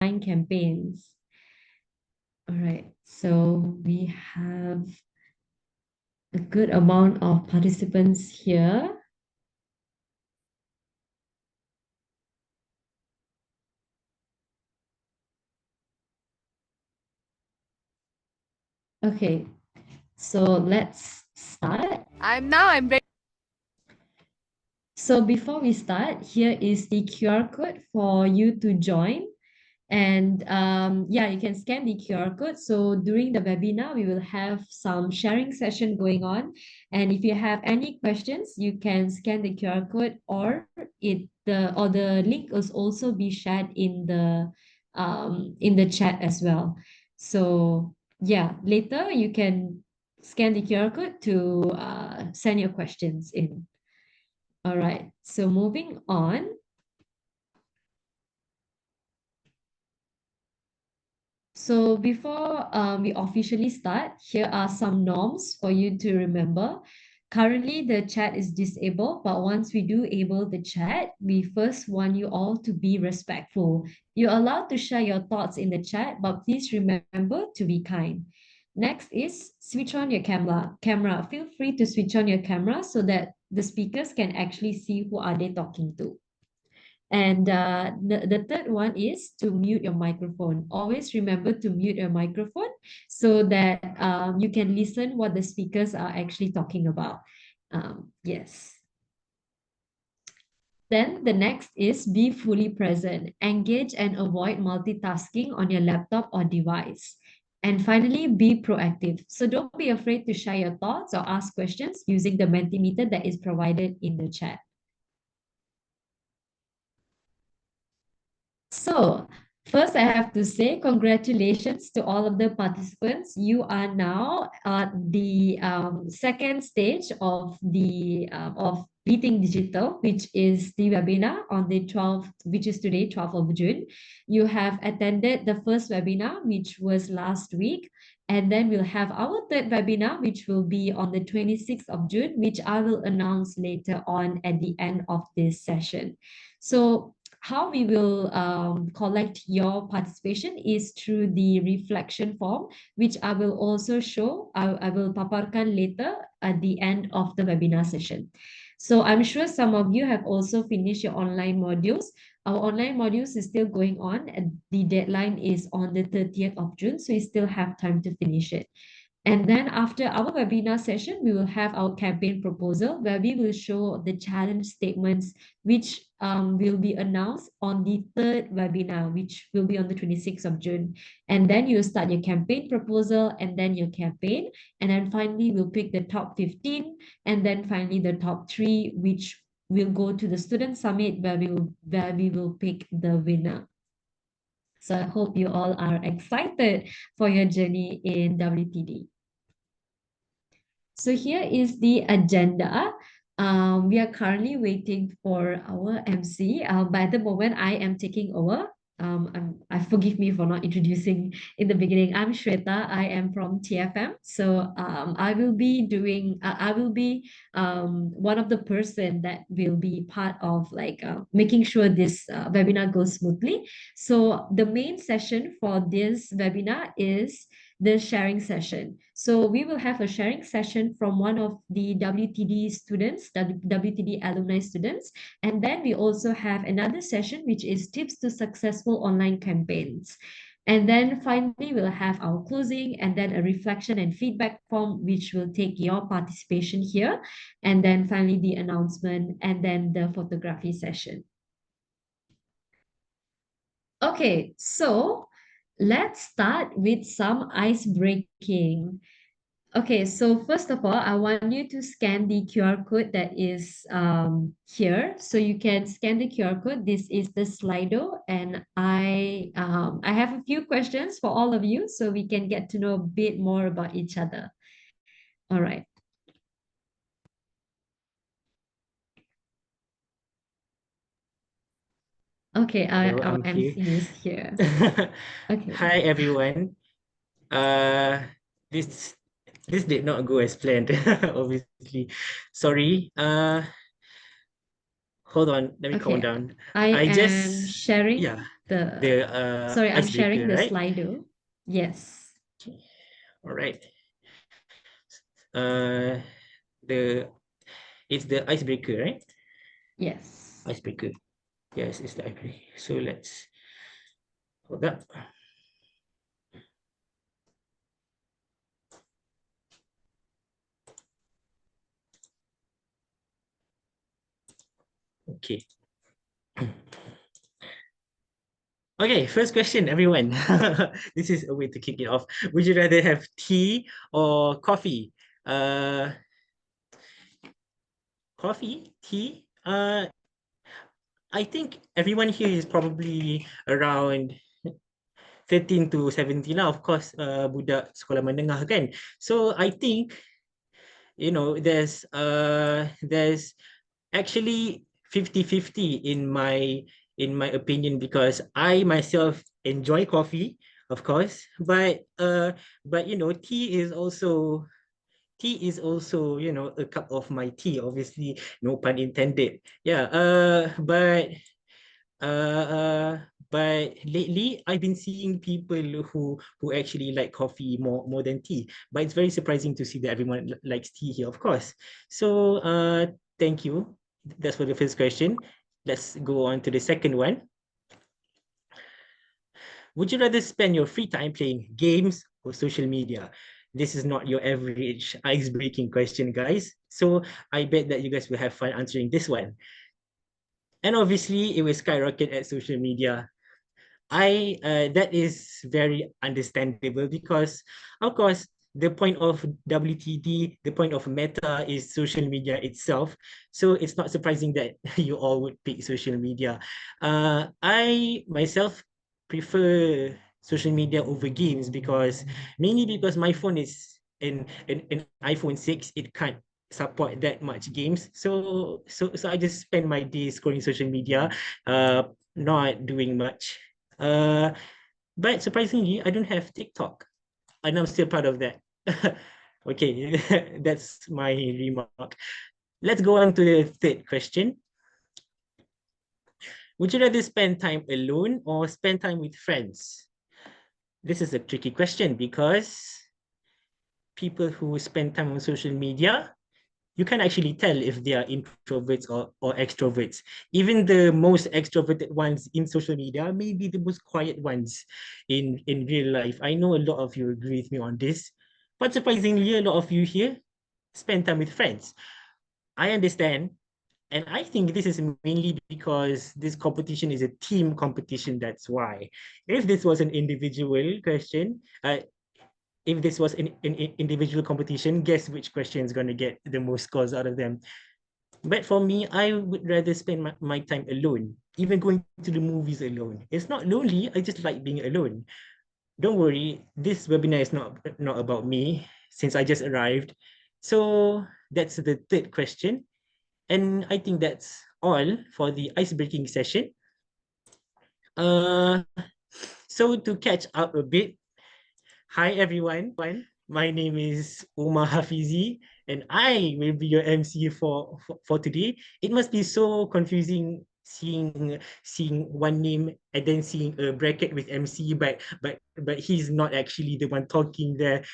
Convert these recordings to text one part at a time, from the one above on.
online campaigns. All right, so we have a good amount of participants here. Okay, so let's start. I'm ready. So before we start, here is the QR code for you to join. And yeah, you can scan the QR code. So during the webinar, we will have some sharing session going on. And if you have any questions, you can scan the QR code, or the link will also be shared in the chat as well. So yeah, later you can scan the QR code to send your questions in. All right. So moving on. So before we officially start, here are some norms for you to remember. Currently, the chat is disabled, but once we do enable the chat, we first want you all to be respectful. You're allowed to share your thoughts in the chat, but please remember to be kind. Next is switch on your camera. Feel free to switch on your camera so that the speakers can actually see who are they talking to. And the third one is to mute your microphone. Always remember to mute your microphone so that you can listen what the speakers are actually talking about. Yes. Then the next is be fully present. Engage and avoid multitasking on your laptop or device. And finally, be proactive. So don't be afraid to share your thoughts or ask questions using the Mentimeter that is provided in the chat. So, first, I have to say congratulations to all of the participants. You are now at the second stage of the of Beating Digital, which is the webinar on the 12th, which is today, 12th of June. You have attended the first webinar, which was last week. And then we'll have our third webinar, which will be on the 26th of June, which I will announce later on at the end of this session. So how we will collect your participation is through the reflection form, which I will also show. I will paparkan later at the end of the webinar session. So I'm sure some of you have also finished your online modules. Our online modules is still going on, and the deadline is on the 30th of June, so you still have time to finish it. And then after our webinar session, we will have our campaign proposal where we will show the challenge statements, which will be announced on the third webinar, which will be on the 26th of June. And then you start your campaign proposal and then your campaign. And then finally, we'll pick the top 15 and then finally the top 3, which will go to the student summit where we will pick the winner. So I hope you all are excited for your journey in WTD. So here is the agenda. We are currently waiting for our MC. But at the moment, I am taking over. I forgive me for not introducing in the beginning. I'm Shweta. I am from TFM. So I will be doing. I will be one of the person that will be part of like making sure this webinar goes smoothly. So the main session for this webinar is the sharing session. So we will have a sharing session from one of the WTD students, the WTD alumni students. And then we also have another session, which is tips to successful online campaigns. And then finally, we'll have our closing and then a reflection and feedback form, which will take your participation here. And then finally, the announcement and then the photography session. Okay, so let's start with some ice breaking. Okay, so first of all, I want you to scan the QR code that is here. So you can scan the QR code. This is the Slido, and I have a few questions for all of you so we can get to know a bit more about each other. All right. Okay, Hello, our I'm here. MC is here. Okay. Hi everyone. Uh this this did not go as planned, obviously. Sorry. Hold on, let me calm Okay. down. I I am just sharing yeah. Sorry, I'm sharing icebreaker, the right? Slido. Yes. Okay. All right. Uh, the it's the icebreaker, right? Yes. Icebreaker. Yes, it's the icebreaker. So let's hold up. Okay. Okay, first question, everyone. This is a way to kick it off. Would you rather have tea or coffee? Coffee, tea. I think everyone here is probably around 13 to 17 lah. Of course, budak sekolah menengah kan. So I think, there's actually 50-50 in my opinion, because I myself enjoy coffee, of course, but tea is also a cup of my tea, obviously, no pun intended. Yeah, uh, uh, but lately I've been seeing people who actually like coffee more than tea. But it's very surprising to see that everyone likes tea here, of course. So thank you. That's for the first question. Let's go on to the second one. Would you rather spend your free time playing games or social media? This is not your average ice-breaking question, guys. So I bet that you guys will have fun answering this one. And obviously, it will skyrocket at social media. That is very understandable, because of course the point of WTD, the point of Meta, is social media itself. So it's not surprising that you all would pick social media. I myself prefer social media over games, because mainly because my phone is an iPhone 6. It can't support that much games. So I just spend my days scrolling social media, not doing much. uh, but surprisingly, I don't have TikTok, and I'm still proud of that. Okay, that's my remark. Let's go on to the third question. Would you rather spend time alone or spend time with friends? This is a tricky question, because people who spend time on social media, you can actually tell if they are introverts or extroverts. Even the most extroverted ones in social media may be the most quiet ones in real life. I know a lot of you agree with me on this, but surprisingly, a lot of you here spend time with friends. I understand. And I think this is mainly because this competition is a team competition. That's why. If this was an individual question, if this was an individual competition, guess which question is going to get the most scores out of them. But for me, I would rather spend my time alone, even going to the movies alone. It's not lonely, I just like being alone. Don't worry, this webinar is not about me, since I just arrived. So that's the third question. And I think that's all for the ice-breaking session. Uh, so to catch up a bit, hi everyone. My name is Umar Hafizi, and I will be your MC for today. It must be so confusing seeing one name and then seeing a bracket with MC, but he's not actually the one talking there.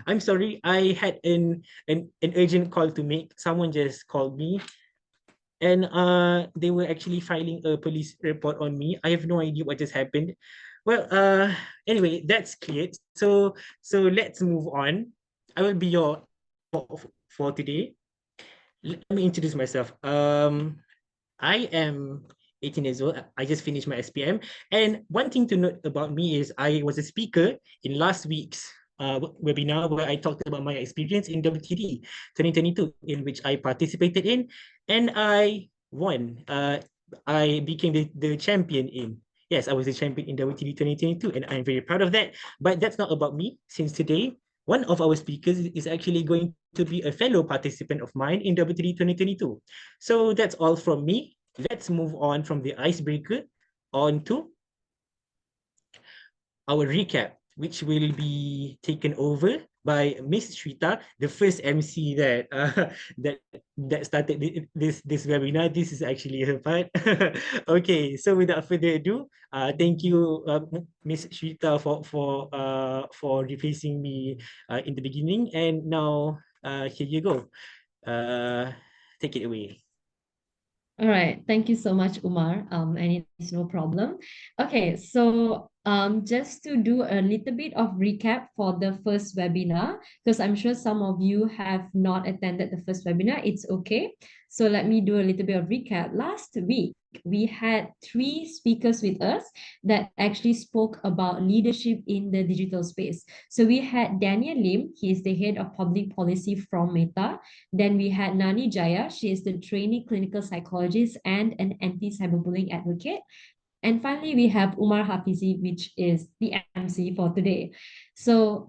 I'm sorry, I had an urgent call to make. Someone just called me, and they were actually filing a police report on me. I have no idea what just happened. Well, anyway, that's cleared. So let's move on. I will be your for today. Let me introduce myself. I am 18 years old. I just finished my SPM. And one thing to note about me is I was a speaker in last week's webinar, where I talked about my experience in WTD 2022, in which I participated in, and I won. I became the champion in. Yes, I was the champion in WTD 2022, and I'm very proud of that. But that's not about me, since today, one of our speakers is actually going to be a fellow participant of mine in WTD 2022. So that's all from me. Let's move on from the icebreaker on to our recap, which will be taken over by Miss Shrita, the first MC that that started this webinar. This is actually her part. Okay, so without further ado, thank you, Miss Shrita, for replacing me in the beginning, and now here you go. Take it away. All right, thank you so much, Umar. And it's no problem. Okay, so just to do a little bit of recap for the first webinar, because I'm sure some of you have not attended the first webinar, it's okay. So let me do a little bit of recap. Last week, we had three speakers with us that actually spoke about leadership in the digital space. So we had Daniel Lim, he is the head of public policy from Meta. Then we had Nani Jaya. She is the trainee clinical psychologist and an anti-cyberbullying advocate. And finally, we have Umar Hafizi, which is the MC for today. So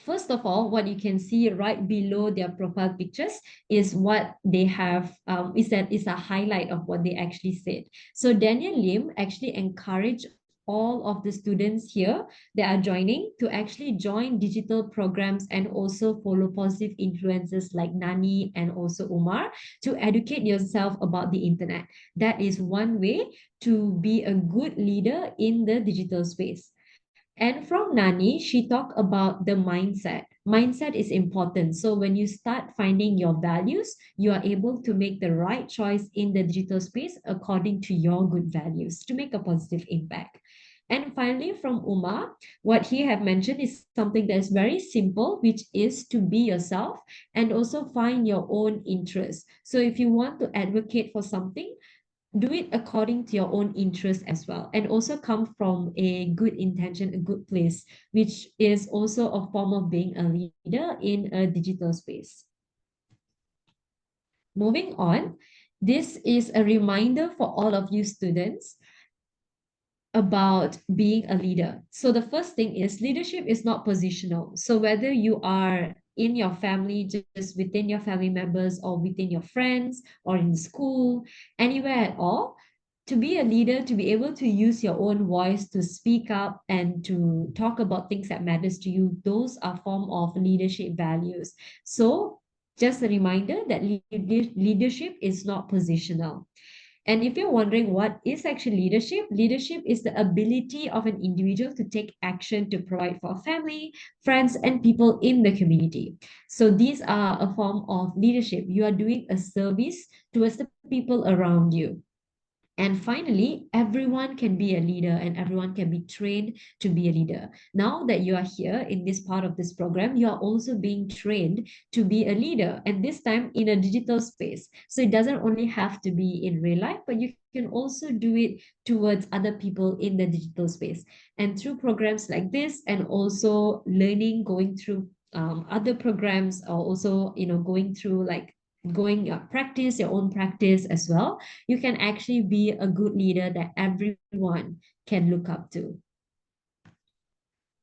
first of all, what you can see right below their profile pictures is what they have, is a highlight of what they actually said. So Daniel Lim actually encouraged all of the students here that are joining to actually join digital programs and also follow positive influences like Nani and also Umar to educate yourself about the internet. That is one way to be a good leader in the digital space. And from Nani, she talked about the mindset. Mindset is important. So when you start finding your values, you are able to make the right choice in the digital space according to your good values to make a positive impact. And finally, from Uma, what he have mentioned is something that is very simple, which is to be yourself and also find your own interests. So if you want to advocate for something, do it according to your own interest as well, and also come from a good intention, a good place, which is also a form of being a leader in a digital space. Moving on, this is a reminder for all of you students about being a leader. So the first thing is leadership is not positional. So whether you are in your family, just within your family members, or within your friends, or in school, anywhere at all, to be a leader, to be able to use your own voice to speak up and to talk about things that matters to you, those are form of leadership values. So just a reminder that leadership is not positional. And if you're wondering what is actually leadership, leadership is the ability of an individual to take action to provide for family, friends, and people in the community. So these are a form of leadership. You are doing a service towards the people around you. And finally, everyone can be a leader and everyone can be trained to be a leader. Now that you are here in this part of this program, you are also being trained to be a leader, and this time in a digital space. So it doesn't only have to be in real life, but you can also do it towards other people in the digital space. And through programs like this, and also learning, going through other programs, or also, going through like going practice your own practice as well, you can actually be a good leader that everyone can look up to.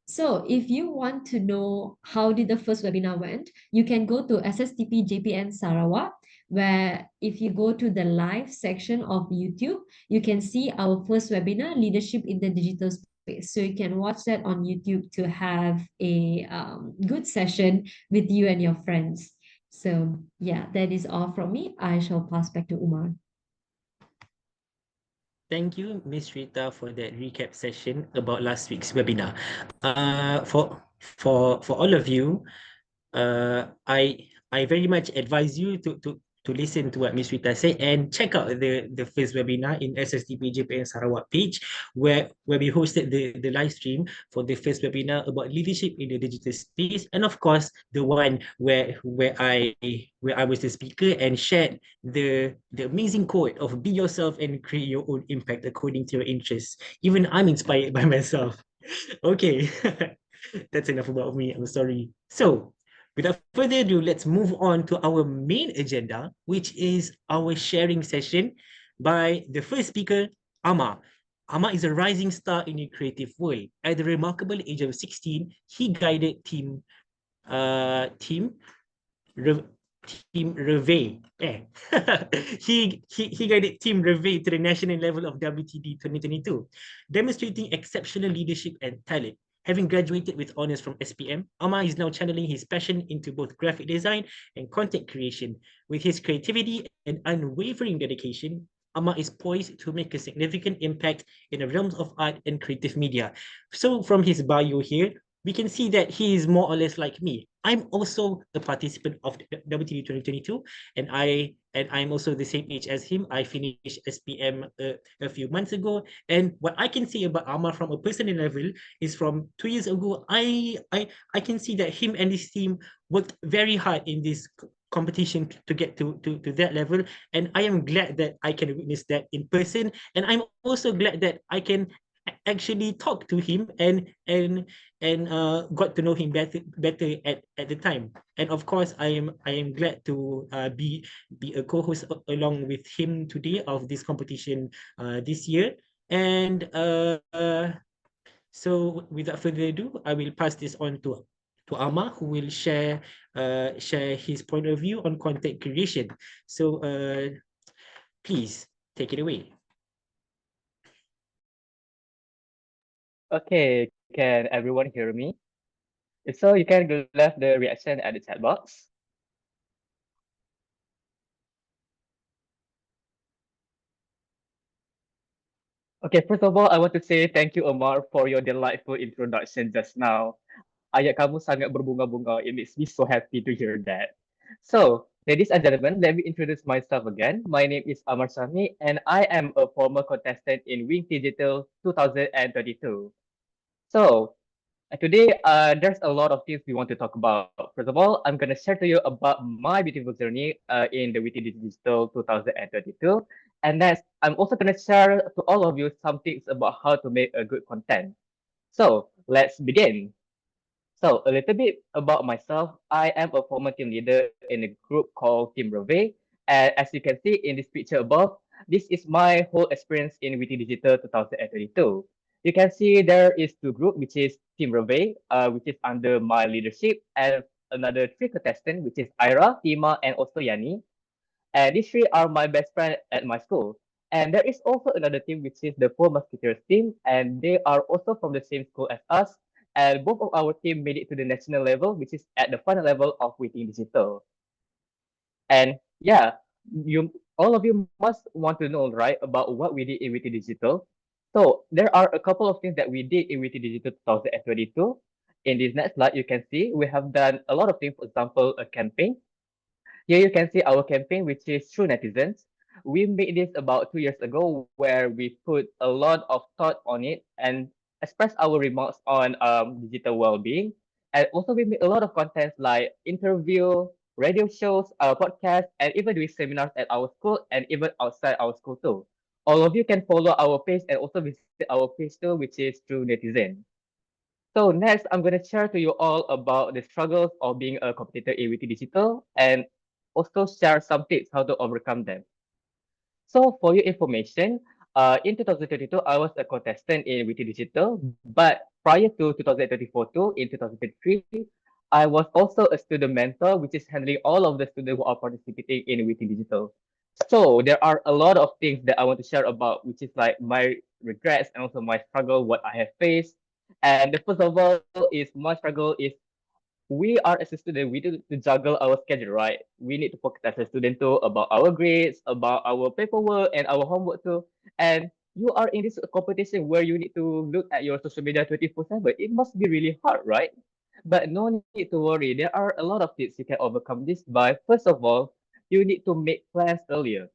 So if you want to know how did the first webinar went, you can go to SSTP JPN Sarawak, where if you go to the live section of YouTube, you can see our first webinar, Leadership in the Digital Space. So you can watch that on YouTube to have a good session with you and your friends. So yeah, that is all from me. I shall pass back to Umar. Thank you, Miss Rita, for that recap session about last week's webinar. For all of you, I very much advise you to listen to what Miss Rita said and check out the first webinar in SSTP JPN Sarawak page where we hosted the live stream for the first webinar about leadership in the digital space, and of course the one where I was the speaker and shared the amazing quote of be yourself and create your own impact according to your interests. Even I'm inspired by myself. Okay. That's enough about me. I'm sorry. So, without further ado, let's move on to our main agenda, which is our sharing session by the first speaker, Ama. Ama is a rising star in the creative world. At the remarkable age of 16, he guided team Re- Team Reve. He guided Team Reve to the national level of WTD 2022, demonstrating exceptional leadership and talent. Having graduated with honors from SPM, Amar is now channeling his passion into both graphic design and content creation. With his creativity and unwavering dedication, Amar is poised to make a significant impact in the realms of art and creative media. So from his bio here, we can see that he is more or less like me. I'm also a participant of the WTD 2022, and I'm also the same age as him. I finished SPM a few months ago, and what I can say about Amar from a personal level is from 2 years ago, I can see that him and his team worked very hard in this competition to get to that level, and I am glad that I can witness that in person, and I'm also glad that I can actually talk to him and got to know him better at the time. And of course, I am glad to be a co-host along with him today of this competition this year. And so without further ado, I will pass this on to Ama, who will share his point of view on content creation. So please take it away. Okay, can everyone hear me? If so, you can left the reaction at the chat box. Okay, first of all, I want to say thank you, Omar, for your delightful introduction just now. Ayat kamu sangat berbunga-bunga. It makes me so happy to hear that. So, ladies and gentlemen, let me introduce myself again. My name is Amar Sami, and I am a former contestant in Wing Digital 2022. So, today, there's a lot of things we want to talk about. First of all, I'm going to share to you about my beautiful journey in the WT Digital 2022. And next, I'm also going to share to all of you some things about how to make a good content. So, let's begin. So, a little bit about myself. I am a former team leader in a group called Team Rove. And as you can see in this picture above, this is my whole experience in WT Digital 2022. You can see there is two groups, which is Team Rove, which is under my leadership, and another three contestants, which is Ira, Tima, and also Yani. And these three are my best friend at my school. And there is also another team, which is the Four Musketeers team, and they are also from the same school as us. And both of our team made it to the national level, which is at the final level of Waiting Digital. And yeah, you all of you must want to know, right, about what we did in Waiting Digital. So there are a couple of things that we did in Waiting Digital 2022. In this next slide, you can see we have done a lot of things. For example, a campaign. Here you can see our campaign, which is True Netizens. We made this about 2 years ago, where we put a lot of thought on it and express our remarks on digital well-being. And also we made a lot of content like interview, radio shows, podcasts, and even doing seminars at our school and even outside our school too. All of you can follow our page and also visit our page too, which is True Netizen. So next, I'm going to share to you all about the struggles of being a competitor in WT Digital and also share some tips how to overcome them. So for your information, in 2022, I was a contestant in WT Digital, but prior to 2024 too, in 2023, I was also a student mentor, which is handling all of the students who are participating in WT Digital. So there are a lot of things that I want to share about, which is like my regrets and also my struggle, what I have faced. And the first of all is my struggle is we are as a student, we need to juggle our schedule, right? We need to focus as a student too about our grades, about our paperwork and our homework too. And you are in this competition where you need to look at your social media 24/7. It must be really hard, right? But no need to worry. There are a lot of tips you can overcome this by. First of all, you need to make plans earlier.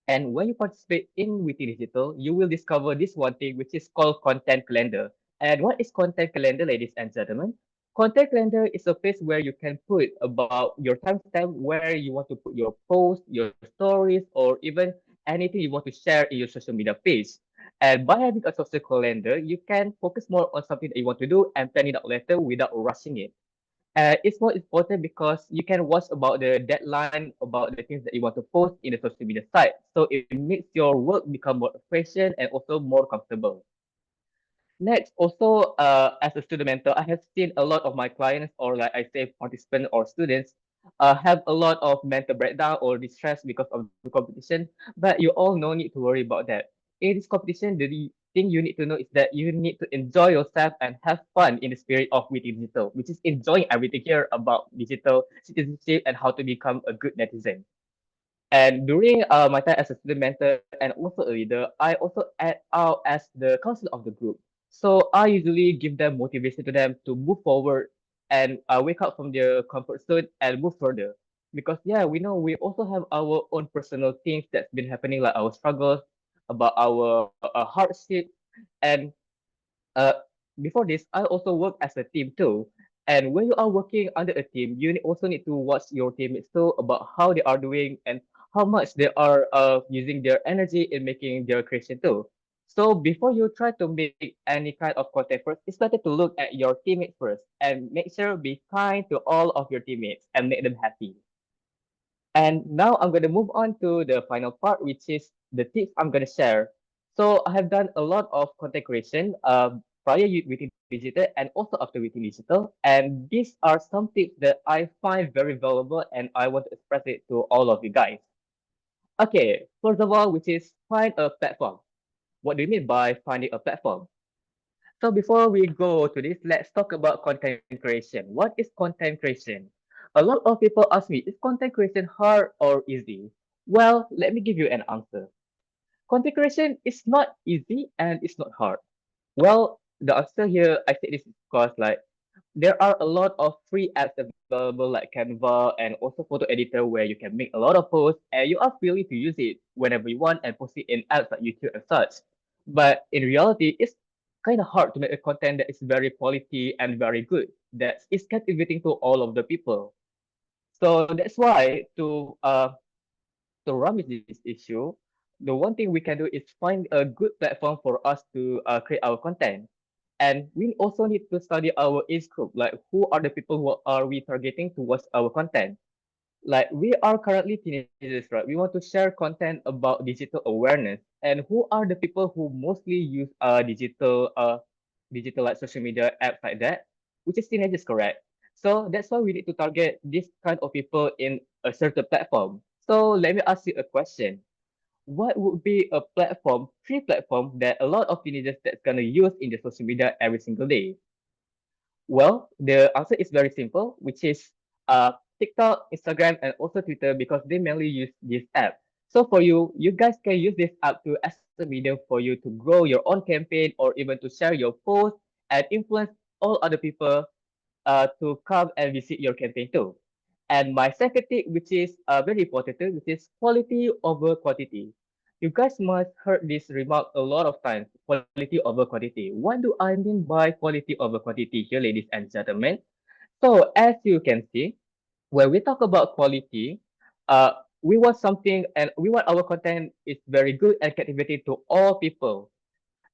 And when you participate in Witty Digital, you will discover this one thing which is called content calendar. And what is content calendar, ladies and gentlemen? Content calendar is a place where you can put about your timestamp where you want to put your posts, your stories, or even anything you want to share in your social media page. And by having a social calendar, you can focus more on something that you want to do and plan it out later without rushing it. It's more important because you can watch about the deadline, about the things that you want to post in the social media site. So it makes your work become more efficient and also more comfortable. Next, also as a student mentor, I have seen a lot of my clients or like I say participants or students have a lot of mental breakdown or distress because of the competition. But you all no need to worry about that. In this competition, thing you need to know is that you need to enjoy yourself and have fun in the spirit of Witty Digital, which is enjoying everything here about digital citizenship and how to become a good netizen. And during my time as a student mentor and also a leader, I also act out as the counselor of the group. So I usually give them motivation to them to move forward and wake up from their comfort zone and move further. Because yeah, we know we also have our own personal things that's been happening, like our struggles, about our hardship, and uh, before this, I also work as a team too. And when you are working under a team, you also need to watch your teammates too about how they are doing and how much they are using their energy in making their creation too. So before you try to make any kind of content first, it's better to look at your teammates first and make sure be kind to all of your teammates and make them happy. And now I'm going to move on to the final part, which is the tips I'm going to share. So I have done a lot of content creation prior within digital and also after within digital. And these are some tips that I find very valuable and I want to express it to all of you guys. Okay, first of all, which is find a platform. What do you mean by finding a platform? So before we go to this, let's talk about content creation. What is content creation? A lot of people ask me, is content creation hard or easy? Well, let me give you an answer. Content creation is not easy and it's not hard. Well, the answer here, I say this because like there are a lot of free apps available like Canva and also photo editor where you can make a lot of posts and you are free to use it whenever you want and post it in apps like YouTube and such. But in reality, it's kind of hard to make a content that is very quality and very good that is captivating to all of the people. So that's why to run with this issue, the one thing we can do is find a good platform for us to create our content. And we also need to study our age group, like who are the people who are we targeting to watch our content. Like we are currently teenagers, right? We want to share content about digital awareness. And who are the people who mostly use digital like social media apps like that, which is teenagers, correct? So that's why we need to target this kind of people in a certain platform. So let me ask you a question. What would be a platform, free platform that a lot of teenagers that's gonna use in the social media every single day? Well, the answer is very simple, which is TikTok, Instagram, and also Twitter because they mainly use this app. So for you, you guys can use this app to as a medium for you to grow your own campaign or even to share your posts and influence all other people to come and visit your campaign too. And my second tip, which is very important too, which is quality over quantity. You guys must heard this remark a lot of times, quality over quantity. What do I mean by quality over quantity here, ladies and gentlemen? So as you can see, when we talk about quality, we want something and we want our content is very good and captivating to all people.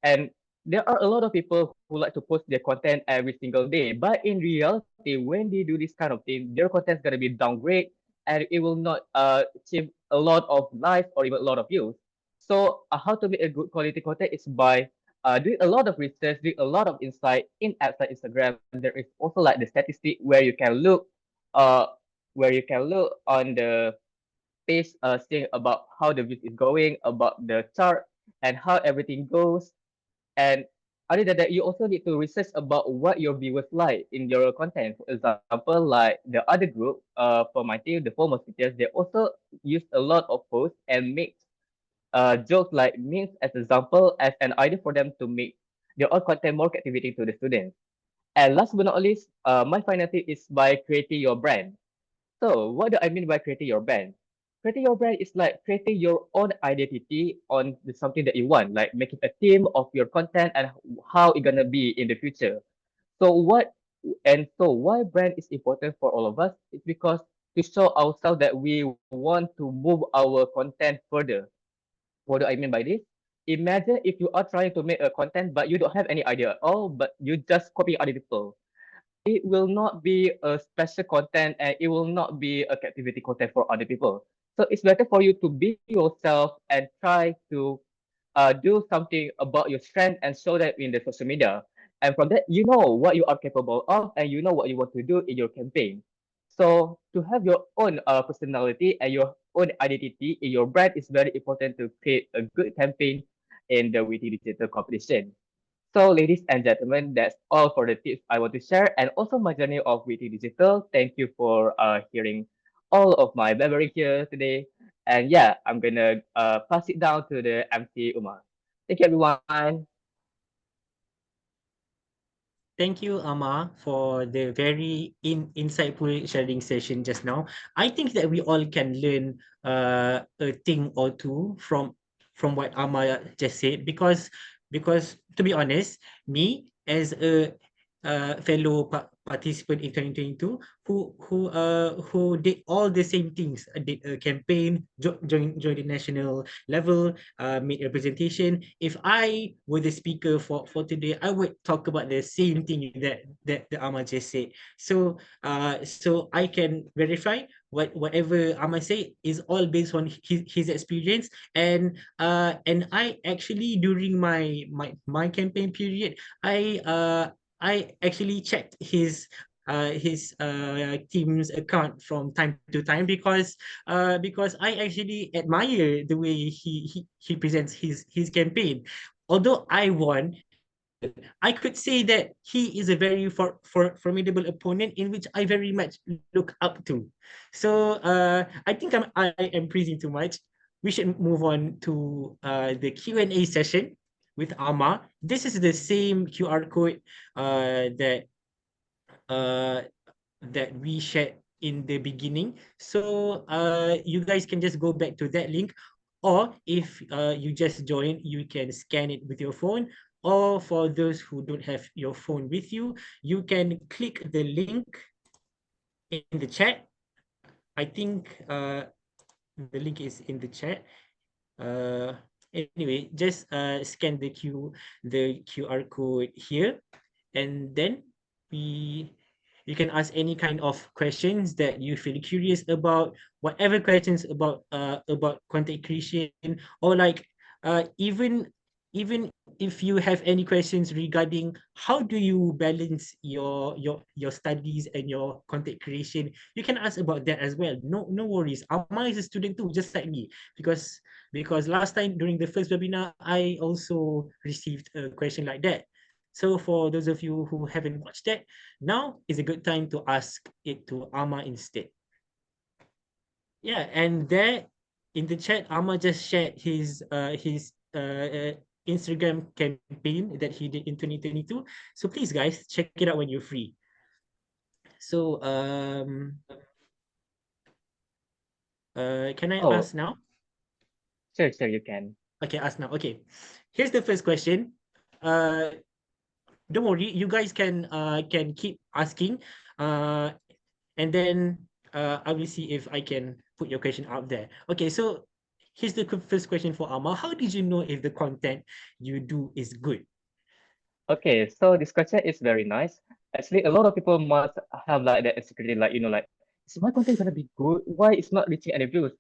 And there are a lot of people who like to post their content every single day. But in reality, when they do this kind of thing, their content is gonna be downgrade and it will not achieve a lot of likes or even a lot of views. So how to make a good quality content is by doing a lot of research, doing a lot of insight in apps like Instagram. There is also like the statistic uh, where you can look on the page saying about how the views is going, about the chart and how everything goes. And other than that, you also need to research about what your viewers like in your content. For example, like the other group, for my team, the Four Musketeers, they also use a lot of posts and make jokes like memes as example as an idea for them to make their own content more captivating to the students. And last but not least, my final tip is by creating your brand. So what do I mean by creating your brand? Creating your brand is like creating your own identity on something that you want, like making a theme of your content and how it's gonna be in the future. So so why brand is important for all of us? It's because to show ourselves that we want to move our content further. What do I mean by this? Imagine if you are trying to make a content but you don't have any idea at all, but you just copy other people. It will not be a special content and it will not be a captivating content for other people. So it's better for you to be yourself and try to do something about your strength and show that in the social media. And from that, you know what you are capable of and you know what you want to do in your campaign. So to have your own personality and your own identity in your brand is very important to create a good campaign in the Witty Digital competition. So, ladies and gentlemen, that's all for the tips I want to share and also my journey of Witty Digital. Thank you for hearing all of my memory here today. And yeah, I'm gonna pass it down to the MC Umar. Thank you, everyone. Thank you, Ama, for the very insightful sharing session just now. I think that we all can learn a thing or two from what Ama just said, because to be honest, me as a fellow participant in 2022 who did all the same things, did a campaign, join the national level, made a presentation. If I were the speaker for today, I would talk about the same thing that the Ahmad just said. So I can verify whatever Ahmad said is all based on his experience. And I actually, during my campaign period, I actually checked his team's account from time to time, because I actually admire the way he presents his campaign. Although I won, I could say that he is a very formidable opponent in which I very much look up to. So I think I am praising too much. We should move on to the Q&A session with Ama. This is the same QR code that uh, that we shared in the beginning. So you guys can just go back to that link, or if you just join, you can scan it with your phone. Or for those who don't have your phone with you, you can click the link in the chat. I think the link is in the chat. Uh, anyway, just scan the QR code here, and then we you can ask any kind of questions that you feel curious about, whatever questions about content creation, or like even if you have any questions regarding how do you balance your studies and your content creation, you can ask about that as well. No worries. Amma is a student too, just like me, because last time during the first webinar, I also received a question like that. So for those of you who haven't watched that, now is a good time to ask it to Amma instead. Yeah, and there in the chat, Amma just shared his Instagram campaign that he did in 2022. So please, guys, check it out when you're free. So can I Oh, ask now? sure, you can. Okay, ask now. Okay, here's the first question. Uh, don't worry, you guys can keep asking, uh, and then I will see if I can put your question out there. Okay, so here's the first question for Amma. How did you know if the content you do is good? Okay, so this question is very nice. Actually, a lot of people must have like that insecurity, like like, is my content gonna be good? Why it's not reaching any views?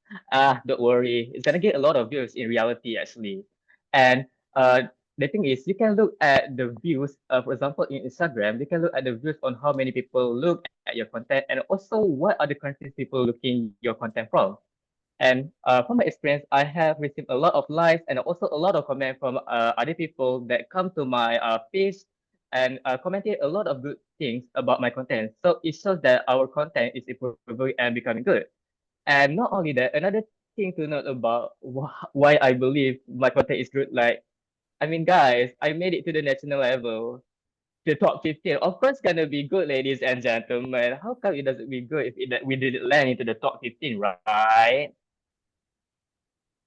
Don't worry, it's gonna get a lot of views in reality, actually. And the thing is, you can look at the views. For example, in Instagram, you can look at the views on how many people look at your content, and also what are the countries people looking your content from. And from my experience, I have received a lot of likes and also a lot of comment from other people that come to my page and commented a lot of good things about my content. So it shows that our content is improving and becoming good. And not only that, another thing to note about why I believe my content is good, like, I mean, guys, I made it to the national level, the top 15. Of course, gonna be good, ladies and gentlemen. How come it doesn't be good if we didn't land into the top 15, right?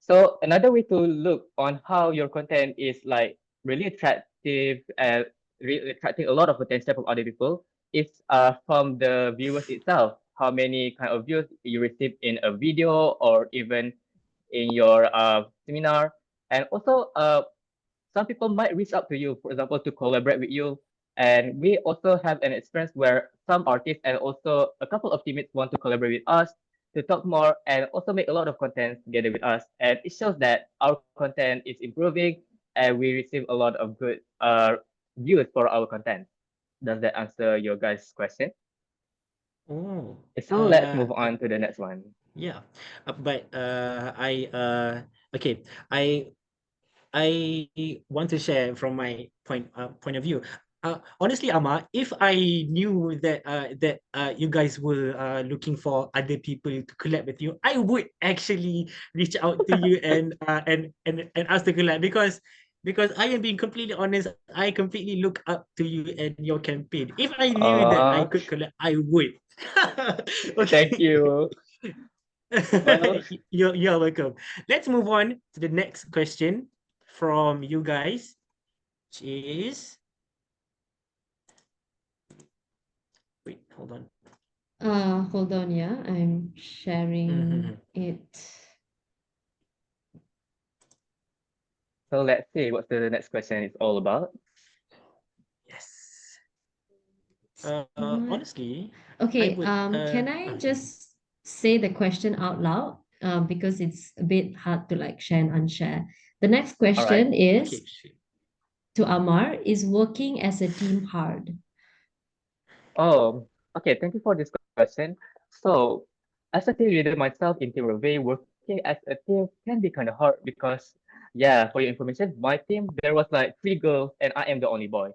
So another way to look on how your content is like really attractive and really attracting a lot of attention from other people is from the viewers itself. How many kind of views you receive in a video or even in your seminar. And also some people might reach out to you, for example, to collaborate with you. And we also have an experience where some artists and also a couple of teammates want to collaborate with us to talk more and also make a lot of content together with us. And it shows that our content is improving and we receive a lot of good views for our content. Does that answer your guys' question? Oh, So let's move on to the next one. yeah, but I okay, I I want to share from my point of view. Honestly, Amma, if I knew that you guys were looking for other people to collab with you, I would actually reach out to you and ask to collab, because I am being completely honest, I completely look up to you and your campaign. If I knew that I could collab, I would. Thank Okay. you. Well, You're welcome. Let's move on to the next question from you guys, which is, wait, hold on. Hold on, yeah, I'm sharing Mhm. it. so let's see what the next question is all about. Yes. What? Honestly, I Okay, would. can I Okay. just say the question out loud? Because it's a bit hard to like share and unshare. The next All right. question is Okay. Sure. to Amar, is working as a team hard? Oh, okay. Thank you for this question. So, as a team leader myself in Team Revay, working as a team can be kind of hard because, yeah, for your information, my team, there was like three girls and I am the only boy.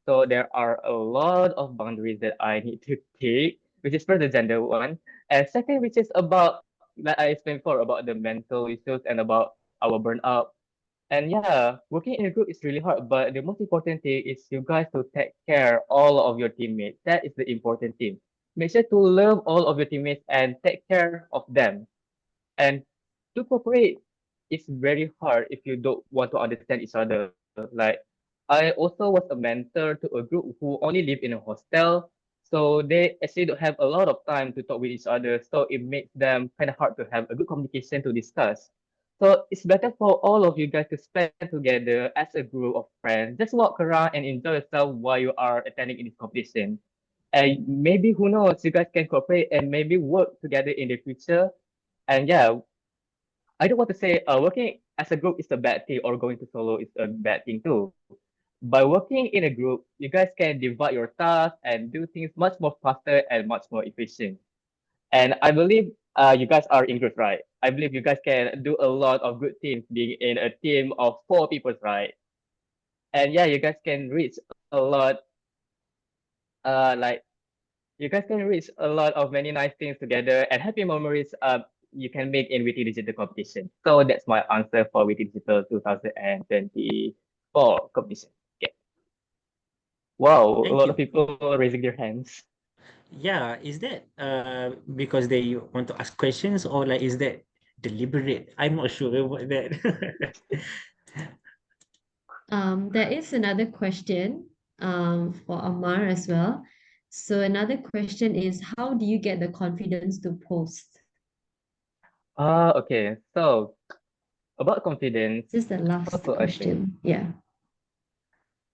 So there are a lot of boundaries that I need to take, which is for the gender one. And second, which is about, like I explained before, about the mental issues and about our burnout. And yeah, working in a group is really hard, but the most important thing is you guys to take care all of your teammates. That is the important thing. Make sure to love all of your teammates and take care of them. And to cooperate is very hard if you don't want to understand each other. Like I also was a mentor to a group who only live in a hostel. So they actually don't have a lot of time to talk with each other. So it makes them kind of hard to have a good communication to discuss. So it's better for all of you guys to spend together as a group of friends. Just walk around and enjoy yourself while you are attending in this competition. And maybe who knows, you guys can cooperate and maybe work together in the future. And yeah, I don't want to say working as a group is a bad thing or going to solo is a bad thing too. By working in a group, you guys can divide your tasks and do things much more faster and much more efficient. And I believe you guys are in group, right? I believe you guys can do a lot of good things being in a team of four people, right? And yeah, you guys can reach a lot, like you guys can reach a lot of many nice things together and happy memories you can make in Witty Digital competition. So that's my answer for Witty Digital 2024 competition. Okay. Wow, a Thank lot of you. people raising their hands. Yeah, is that because they want to ask questions, or like is that deliberate? I'm not sure about that. There is another question for Amar as well. So another question is, how do you get the confidence to post? Okay. So about confidence, This is the how last to I say? question. Yeah.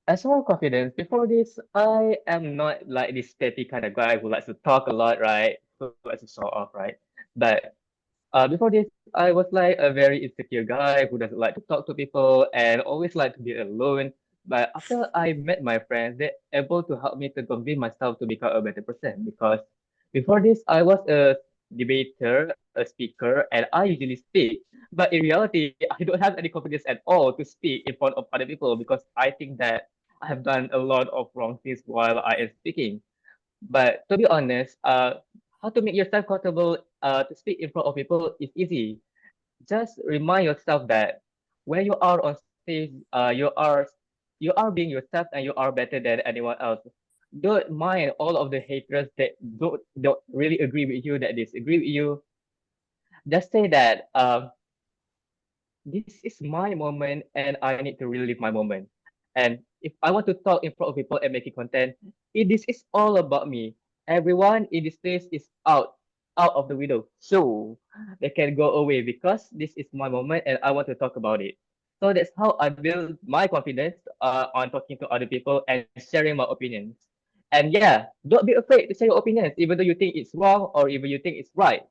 As for confidence, before this, I am not like this steady kind of guy who likes to talk a lot, right? Who likes to show off, right? But before this, I was like a very insecure guy who doesn't like to talk to people and always like to be alone. But after I met my friends, they're able to help me to convince myself to become a better person. Because before this, I was a debater, a speaker, and I usually speak. But in reality, I don't have any confidence at all to speak in front of other people because I think that I have done a lot of wrong things while I am speaking. But to be honest, how to make yourself comfortable to speak in front of people is easy. Just remind yourself that when you are on stage, you are being yourself and you are better than anyone else. Don't mind all of the haters that don't really agree with you, that disagree with you. Just say that this is my moment and I need to relive my moment. And if I want to talk in front of people and making content, this is all about me. Everyone in this place is out of the window. So they can go away because this is my moment and I want to talk about it. So that's how I build my confidence on talking to other people and sharing my opinions. And yeah, don't be afraid to share your opinions, even though you think it's wrong or even you think it's right,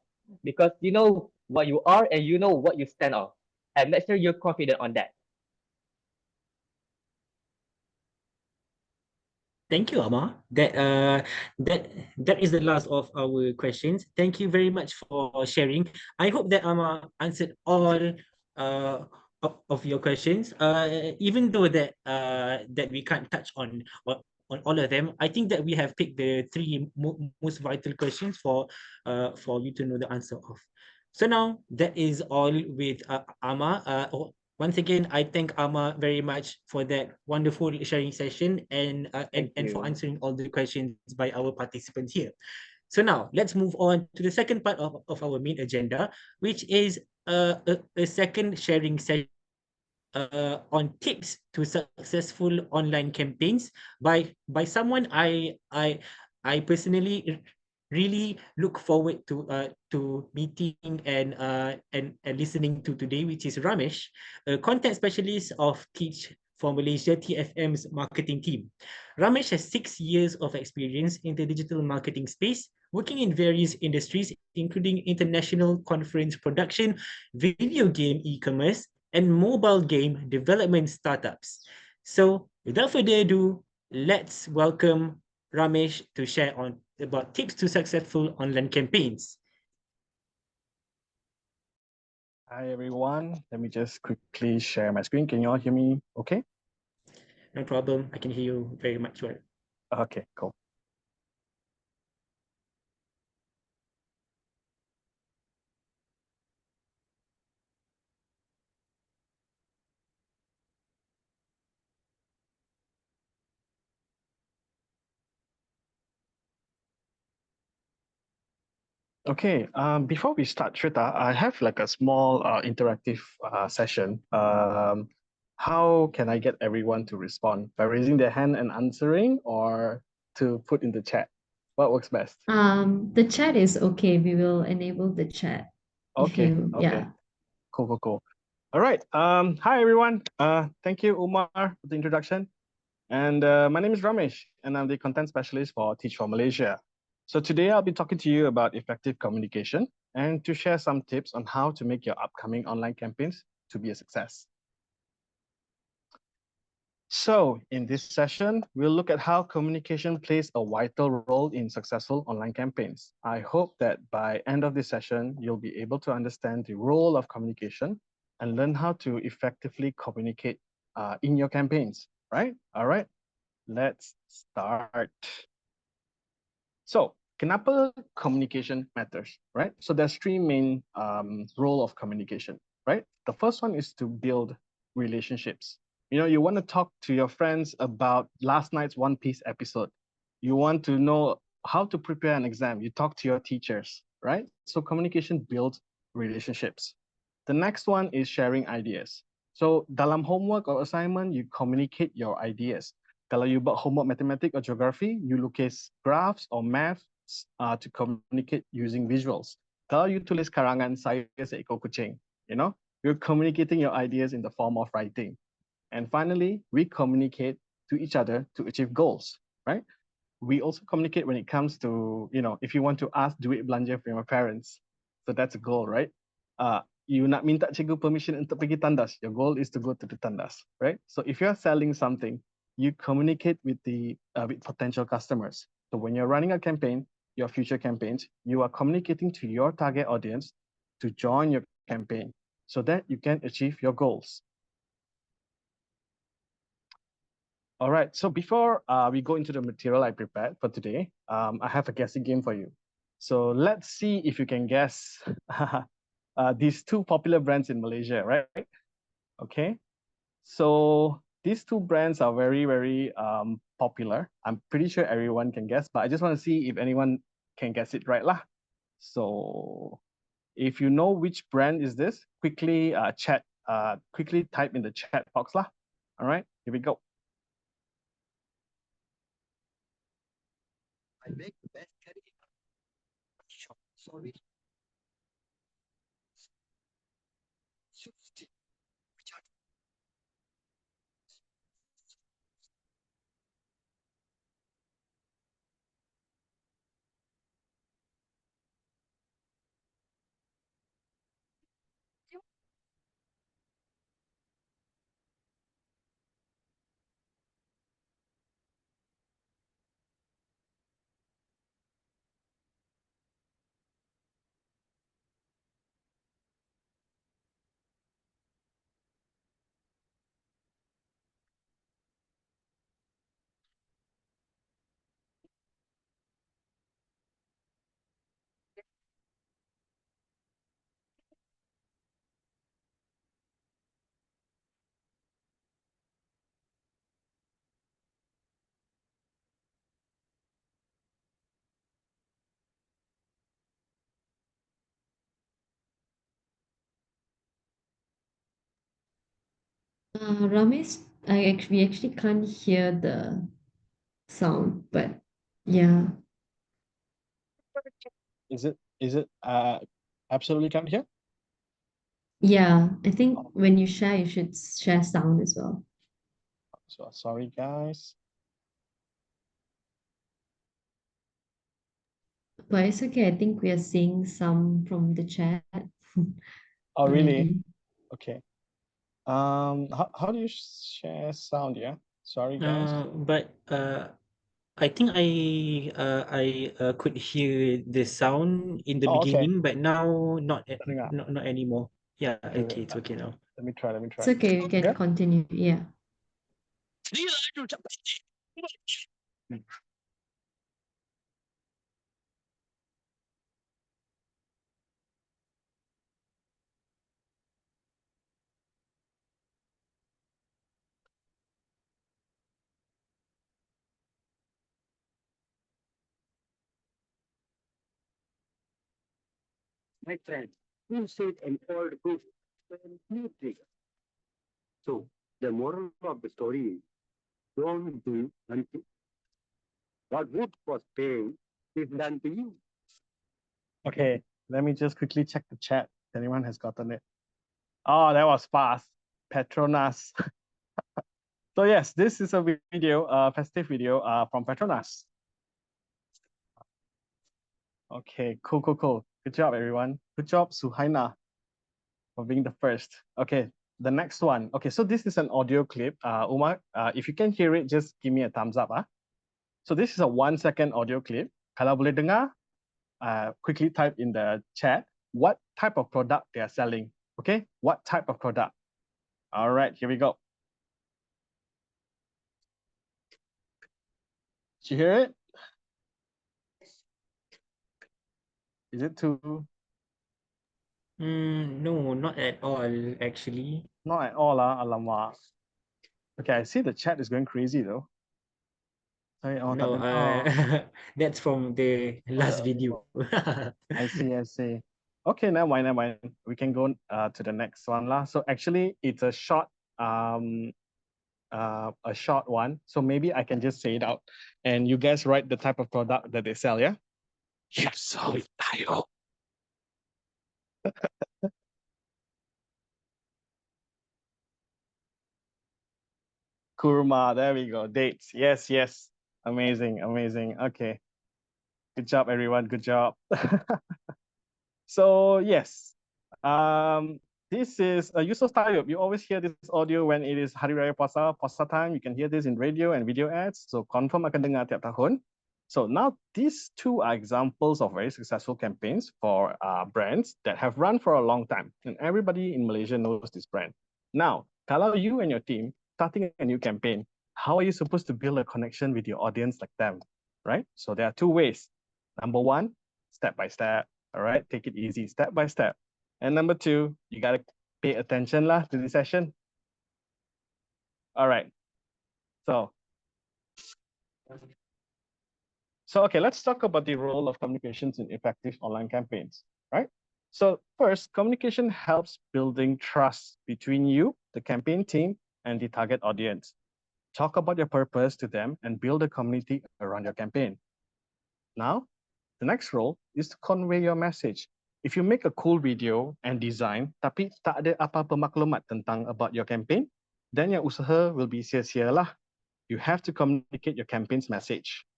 because you know what you are and you know what you stand on, and make sure you're confident on that. Thank you, Amma. That that is the last of our questions. Thank you very much for sharing. I hope that Amma answered uh of your questions. Even though that that we can't touch on all of them, I think that we have picked the three most vital questions for you to know the answer of. So now that is all with Ama. Once again, I thank Ama very much for that wonderful sharing session and for you. answering all the questions by our participants here. So now let's move on to the second part of our main agenda, which is a second sharing session on tips to successful online campaigns by someone I personally really look forward to meeting and listening to today, which is Ramesh, a content specialist of Teach for Malaysia TFM's marketing team. Ramesh has 6 years of experience in the digital marketing space, working in various industries, including international conference production, video game e-commerce, and mobile game development startups. So without further ado, let's welcome Ramesh to share on about tips to successful online campaigns. Hi everyone. Let me just quickly share my screen. Can you all hear me okay? No problem. I can hear you very much well. Okay, cool. Okay, before we start, Shrita, I have like a small interactive session. How can I get everyone to respond? By raising their hand and answering, or to put in the chat? What works best? The chat is okay. We will enable the chat if Okay, you, okay. yeah. Cool, cool, cool. All right. Hi everyone. Thank you, Umar, for the introduction. And my name is Ramesh, and I'm the content specialist for Teach for Malaysia. So today I'll be talking to you about effective communication and to share some tips on how to make your upcoming online campaigns to be a success. So in this session, we'll look at how communication plays a vital role in successful online campaigns. I hope that by end of this session, you'll be able to understand the role of communication and learn how to effectively communicate in your campaigns, right? All right, let's start. So kenapa communication matters, right? So there's three main role of communication, right? The first one is to build relationships. You know, you want to talk to your friends about last night's One Piece episode. You want to know how to prepare an exam. You talk to your teachers, right? So communication builds relationships. The next one is sharing ideas. So dalam homework or assignment, you communicate your ideas. Kalau you buat homework mathematics or geography, you lukis graphs or maths to communicate using visuals. Kalau you tulis karangan saya seekor kucing, you know, you're communicating your ideas in the form of writing. And finally, we communicate to each other to achieve goals, right? We also communicate when it comes to, you know, if you want to ask duit belanja from your parents. So that's a goal, right? You nak minta cikgu permission untuk pergi tandas. Your goal is to go to the tandas, right? So if you're selling something, you communicate with the with potential customers. So when you're running a campaign, your future campaigns, you are communicating to your target audience to join your campaign so that you can achieve your goals. All right, so before we go into the material I prepared for today, I have a guessing game for you. So let's see if you can guess these two popular brands in Malaysia, right? Okay, so these two brands are very, very popular. I'm pretty sure everyone can guess, but I just want to see if anyone can guess it right lah. So if you know which brand is this, quickly quickly type in the chat box lah. All right, here we go. I make the best curry in a shop. Sorry. Ramesh, we actually can't hear the sound, but yeah. Is it absolutely can't hear? Yeah, I think when you share, you should share sound as well. So sorry guys. But it's okay. I think we are seeing some from the chat Oh really? already. Okay. How do you share sound? Yeah. Sorry guys. But I think I could hear the sound in the Oh, okay. beginning, but now Terdengar. not anymore. Yeah, Okay, okay, wait. it's okay now. Let me try. Let me It's try. okay. We can Okay. continue. Yeah. My friend, who said an old book when new trigger? So the moral of the story is don't do until what wood was paid is done to you. Okay. Let me just quickly check the chat. If anyone has gotten it. Oh, that was fast. Petronas. So yes, this is a video, festive video, from Petronas. Okay, cool. Good job, everyone. Good job, Suhaina, for being the first. Okay, the next one. Okay, so this is an audio clip. Umar, if you can hear it, just give me a thumbs up. So this is a 1-second audio clip. Kalau boleh dengar, quickly type in the chat what type of product they are selling. Okay, what type of product? All right, here we go. Did you hear it? Is it too? No, not at all, actually. Not at all, alamak. Okay, I see the chat is going crazy though. Sorry, oh, tak No, dengar. that's from the last video. I see. Okay, never mind. We can go to the next one lah. So actually, it's a short one. So maybe I can just say it out, and you guys write the type of product that they sell. Yeah. Yes, so tayo. Kurma. There we go. Dates. Yes. Amazing. Okay. Good job, everyone. Good job. So yes, this is Yusof Tayyub. You always hear this audio when it is Hari Raya Puasa time. You can hear this in radio and video ads. So confirm akan dengar tiap tahun. So now these two are examples of very successful campaigns for brands that have run for a long time, and everybody in Malaysia knows this brand. Now, kalau you and your team starting a new campaign, how are you supposed to build a connection with your audience like them, right? So there are two ways. Number one, step by step. All right, take it easy, step by step. And number two, you gotta pay attention lah to the session. All right. So okay, let's talk about the role of communications in effective online campaigns, right? So first, communication helps building trust between you, the campaign team, and the target audience. Talk about your purpose to them and build a community around your campaign. Now, the next role is to convey your message. If you make a cool video and design, tapi tak ada apa-apa maklumat tentang about your campaign, then your usaha will be sia-sia lah. You have to communicate your campaign's message.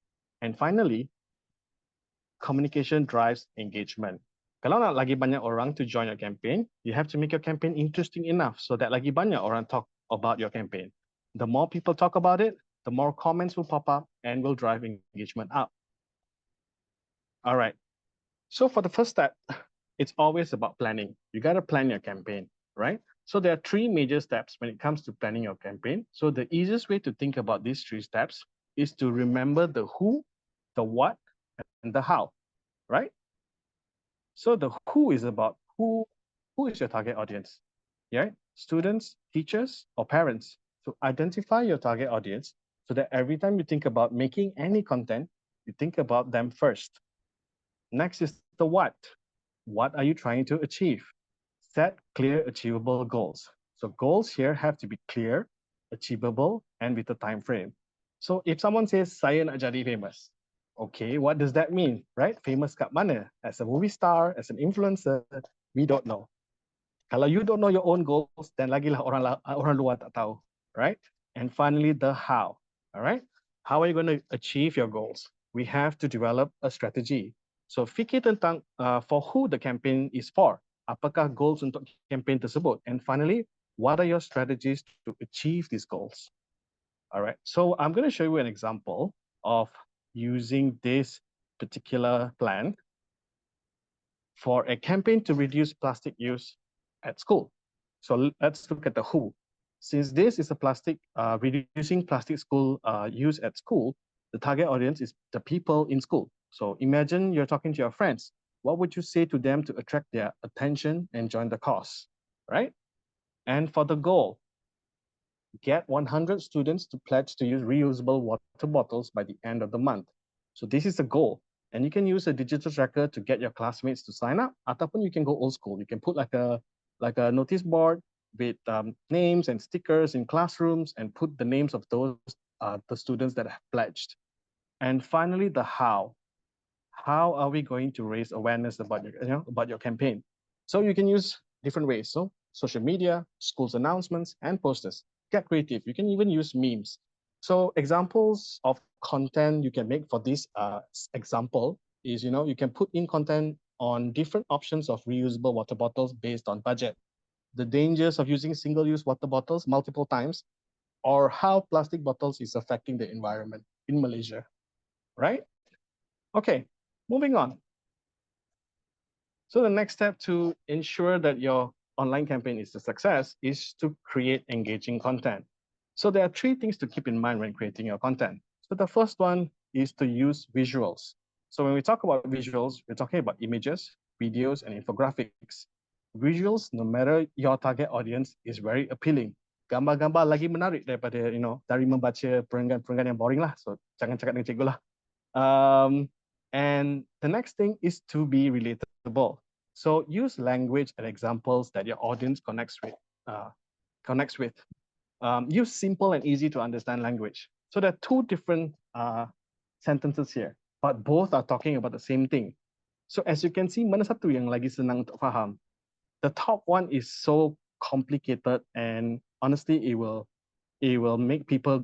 And finally, communication drives engagement. Kalau nak lagi banyak orang to join your campaign, you have to make your campaign interesting enough so that lagi banyak orang talk about your campaign. The more people talk about it, the more comments will pop up and will drive engagement up. All right. So for the first step, it's always about planning. You got to plan your campaign, right? So there are three major steps when it comes to planning your campaign. So the easiest way to think about these three steps is to remember the who, the what, and the how, right? So the who is about who is your target audience, yeah? Students, teachers, or parents. So identify your target audience so that every time you think about making any content, you think about them first. Next is the what. What are you trying to achieve? Set clear, achievable goals. So goals here have to be clear, achievable, and with a time frame. So if someone says, saya nak jadi famous, okay, what does that mean, right? Famous kat mana? As a movie star, as an influencer, we don't know. Kalau you don't know your own goals, then lagilah orang luar tak tahu, right? And finally, the how, all right? How are you going to achieve your goals? We have to develop a strategy. So fikir tentang for who the campaign is for. Apakah goals untuk campaign tersebut? And finally, what are your strategies to achieve these goals? All right, so I'm going to show you an example of using this particular plan for a campaign to reduce plastic use at school. So let's look at the who. Since this is a reducing plastic school use at school, the target audience is the people in school. So imagine you're talking to your friends. What would you say to them to attract their attention and join the cause, right? And for the goal, get 100 students to pledge to use reusable water bottles by the end of the month. So this is the goal. And you can use a digital tracker to get your classmates to sign up. Ataupun you can go old school. You can put like a notice board with names and stickers in classrooms and put the names of those the students that have pledged. And finally, the how. How are we going to raise awareness about your campaign? So you can use different ways. So social media, schools announcements, and posters. Get creative. You can even use memes. So examples of content you can make for this example is, you can put in content on different options of reusable water bottles based on budget, the dangers of using single-use water bottles multiple times, or how plastic bottles is affecting the environment in Malaysia, right? Okay, moving on. So the next step to ensure that your online campaign is a success is to create engaging content. So there are three things to keep in mind when creating your content. So the first one is to use visuals. So when we talk about visuals, we're talking about images, videos, and infographics. Visuals, no matter your target audience, is very appealing. Gambar-gambar lagi menarik daripada, dari membaca perenggan-perenggan yang boring lah. So jangan cakap dengan cikgu lah. And the next thing is to be relatable. So use language and examples that your audience connects with. Use simple and easy to understand language. So there are two different sentences here, but both are talking about the same thing. So as you can see, mana satu yang lagi senang untuk faham? The top one is so complicated, and honestly, it will make people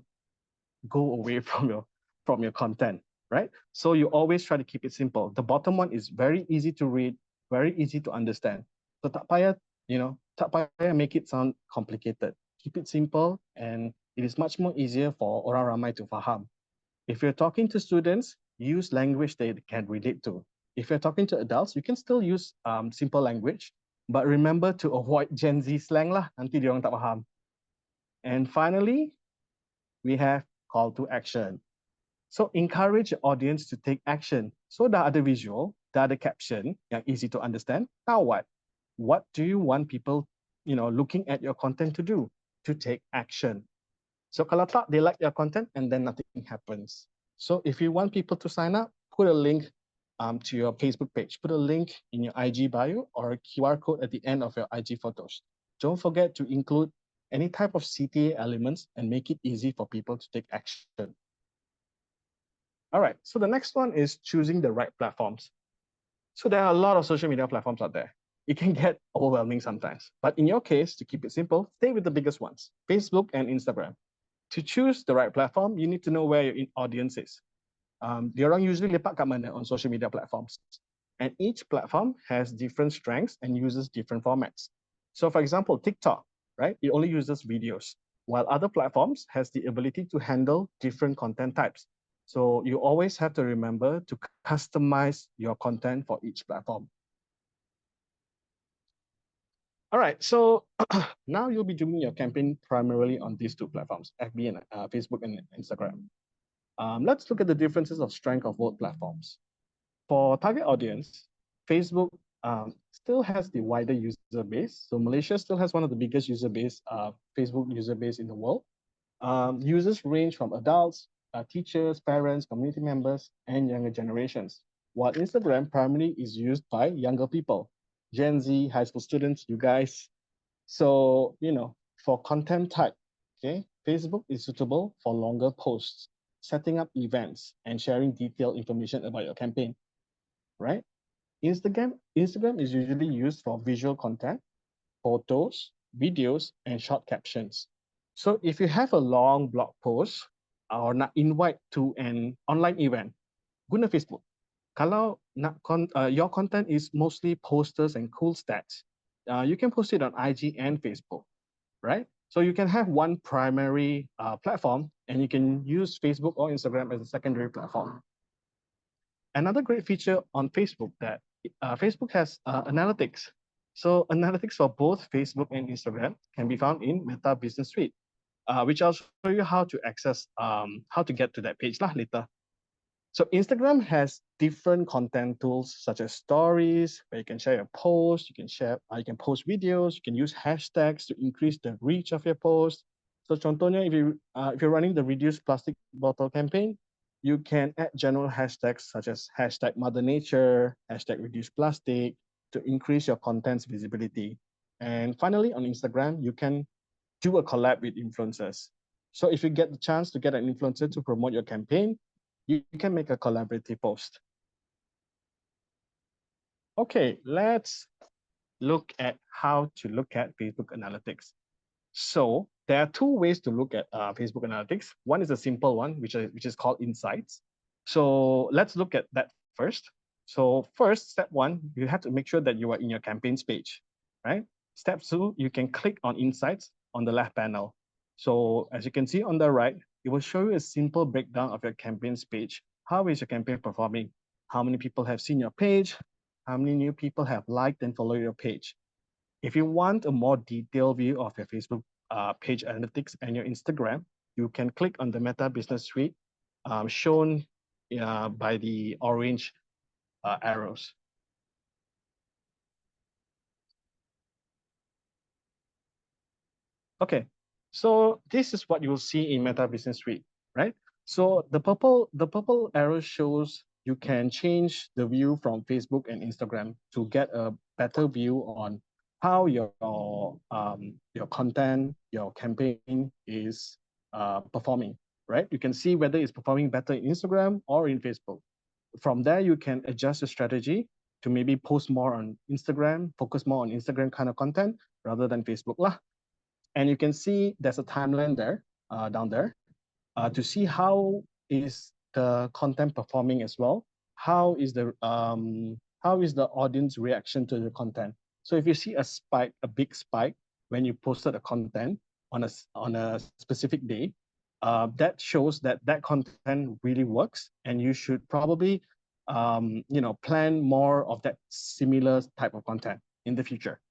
go away from your content, right? So you always try to keep it simple. The bottom one is very easy to read, very easy to understand. So tak payah, tak payah make it sound complicated. Keep it simple, and it is much more easier for orang ramai to faham. If you're talking to students, use language they can relate to. If you're talking to adults, you can still use simple language, but remember to avoid Gen Z slang lah, nanti dia orang tak faham. And finally, we have call to action. So encourage your audience to take action. So dah ada visual, dah ada caption yang easy to understand. Now what? What do you want people, looking at your content to do? To take action. So kalau tak, they like your content and then nothing happens. So if you want people to sign up, put a link to your Facebook page. Put a link in your IG bio or a QR code at the end of your IG photos. Don't forget to include any type of CTA elements and make it easy for people to take action. All right, so the next one is choosing the right platforms. So there are a lot of social media platforms out there. It can get overwhelming sometimes, but in your case, to keep it simple, stay with the biggest ones, Facebook and Instagram. To choose the right platform, you need to know where your audience is. Diorang usually lepak kat mana on social media platforms. And each platform has different strengths and uses different formats. So for example, TikTok, right? It only uses videos, while other platforms has the ability to handle different content types. So you always have to remember to customize your content for each platform. All right, so now you'll be doing your campaign primarily on these two platforms, FB and Facebook and Instagram. Let's look at the differences of strength of both platforms. For target audience, Facebook still has the wider user base. So Malaysia still has one of the biggest user base, Facebook user base in the world. Users range from adults, teachers, parents, community members, and younger generations. While Instagram primarily is used by younger people, Gen Z, high school students, you guys. So, for content type, okay, Facebook is suitable for longer posts, setting up events, and sharing detailed information about your campaign, right? Instagram is usually used for visual content, photos, videos, and short captions. So if you have a long blog post or nak invite to an online event, guna Facebook. Kalau your content is mostly posters and cool stats, you can post it on IG and Facebook, right? So you can have one primary platform and you can use Facebook or Instagram as a secondary platform. Another great feature on Facebook that Facebook has analytics. So analytics for both Facebook and Instagram can be found in Meta Business Suite, which I'll show you how to access, how to get to that page later. So Instagram has different content tools such as stories, where you can share your posts, you can post videos, you can use hashtags to increase the reach of your post. So contohnya, if you're running the Reduce Plastic Bottle campaign, you can add general hashtags such as hashtag Mother Nature, hashtag Reduce Plastic to increase your content's visibility. And finally, on Instagram, you can do a collab with influencers. So if you get the chance to get an influencer to promote your campaign, you can make a collaborative post. Okay, let's look at how to look at Facebook Analytics. So there are two ways to look at Facebook Analytics. One is a simple one, which is called Insights. So let's look at that first. So first, step one, you have to make sure that you are in your campaigns page, right? Step two, you can click on Insights on the left panel. So as you can see on the right, it will show you a simple breakdown of your campaigns page. How is your campaign performing? How many people have seen your page? How many new people have liked and followed your page? If you want a more detailed view of your Facebook page analytics and your Instagram, you can click on the Meta Business Suite shown by the orange arrows. Okay, so this is what you'll see in Meta Business Suite, right? So the purple arrow shows you can change the view from Facebook and Instagram to get a better view on how your content, your campaign is performing, right? You can see whether it's performing better in Instagram or in Facebook. From there, you can adjust your strategy to maybe post more on Instagram, focus more on Instagram kind of content rather than Facebook lah. And you can see there's a timeline there, down there, to see how is the content performing as well. How is the audience reaction to the content? So if you see a spike, a big spike when you posted a content on a specific day, that shows that that content really works, and you should probably plan more of that similar type of content in the future.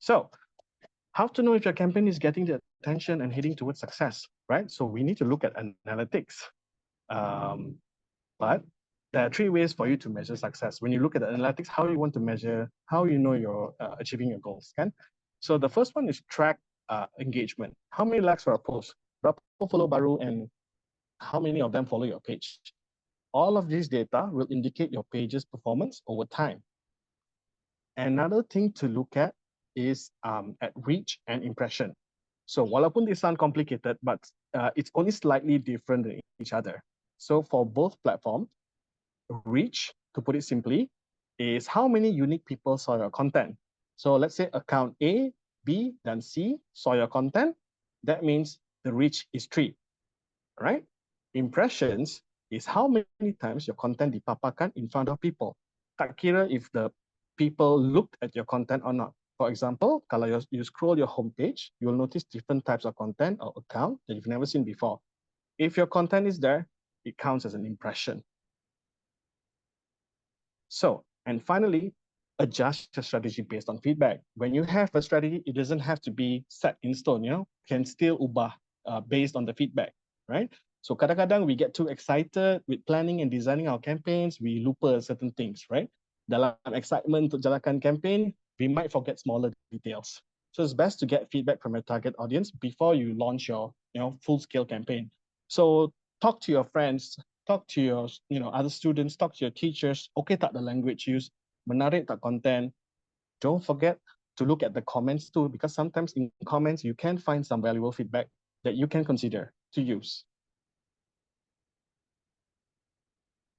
So how to know if your campaign is getting the attention and heading towards success, right? So we need to look at analytics. But there are three ways for you to measure success. When you look at the analytics, how you want to measure, how you know you're achieving your goals, kan? So the first one is track engagement. How many likes for a post? Berapa follow baru and how many of them follow your page? All of these data will indicate your page's performance over time. Another thing to look at is at reach and impression. So walaupun they sound complicated, but it's only slightly different than each other. So for both platforms, reach, to put it simply, is how many unique people saw your content. So let's say account A, B, and C saw your content. That means the reach is 3, right? Impressions is how many times your content dipaparkan in front of people. Tak kira if the people looked at your content or not. For example, kalau you scroll your homepage, you'll notice different types of content or account that you've never seen before. If your content is there, it counts as an impression. So, and finally, adjust your strategy based on feedback. When you have a strategy, it doesn't have to be set in stone, can still ubah based on the feedback, right? So kadang-kadang we get too excited with planning and designing our campaigns, we lupa certain things, right? Dalam excitement untuk jalankan campaign, we might forget smaller details. So it's best to get feedback from your target audience before you launch your full-scale campaign. So talk to your friends, talk to your other students, talk to your teachers. Okay tak the language used? Menarik tak content? Don't forget to look at the comments too, because sometimes in comments you can find some valuable feedback that you can consider to use.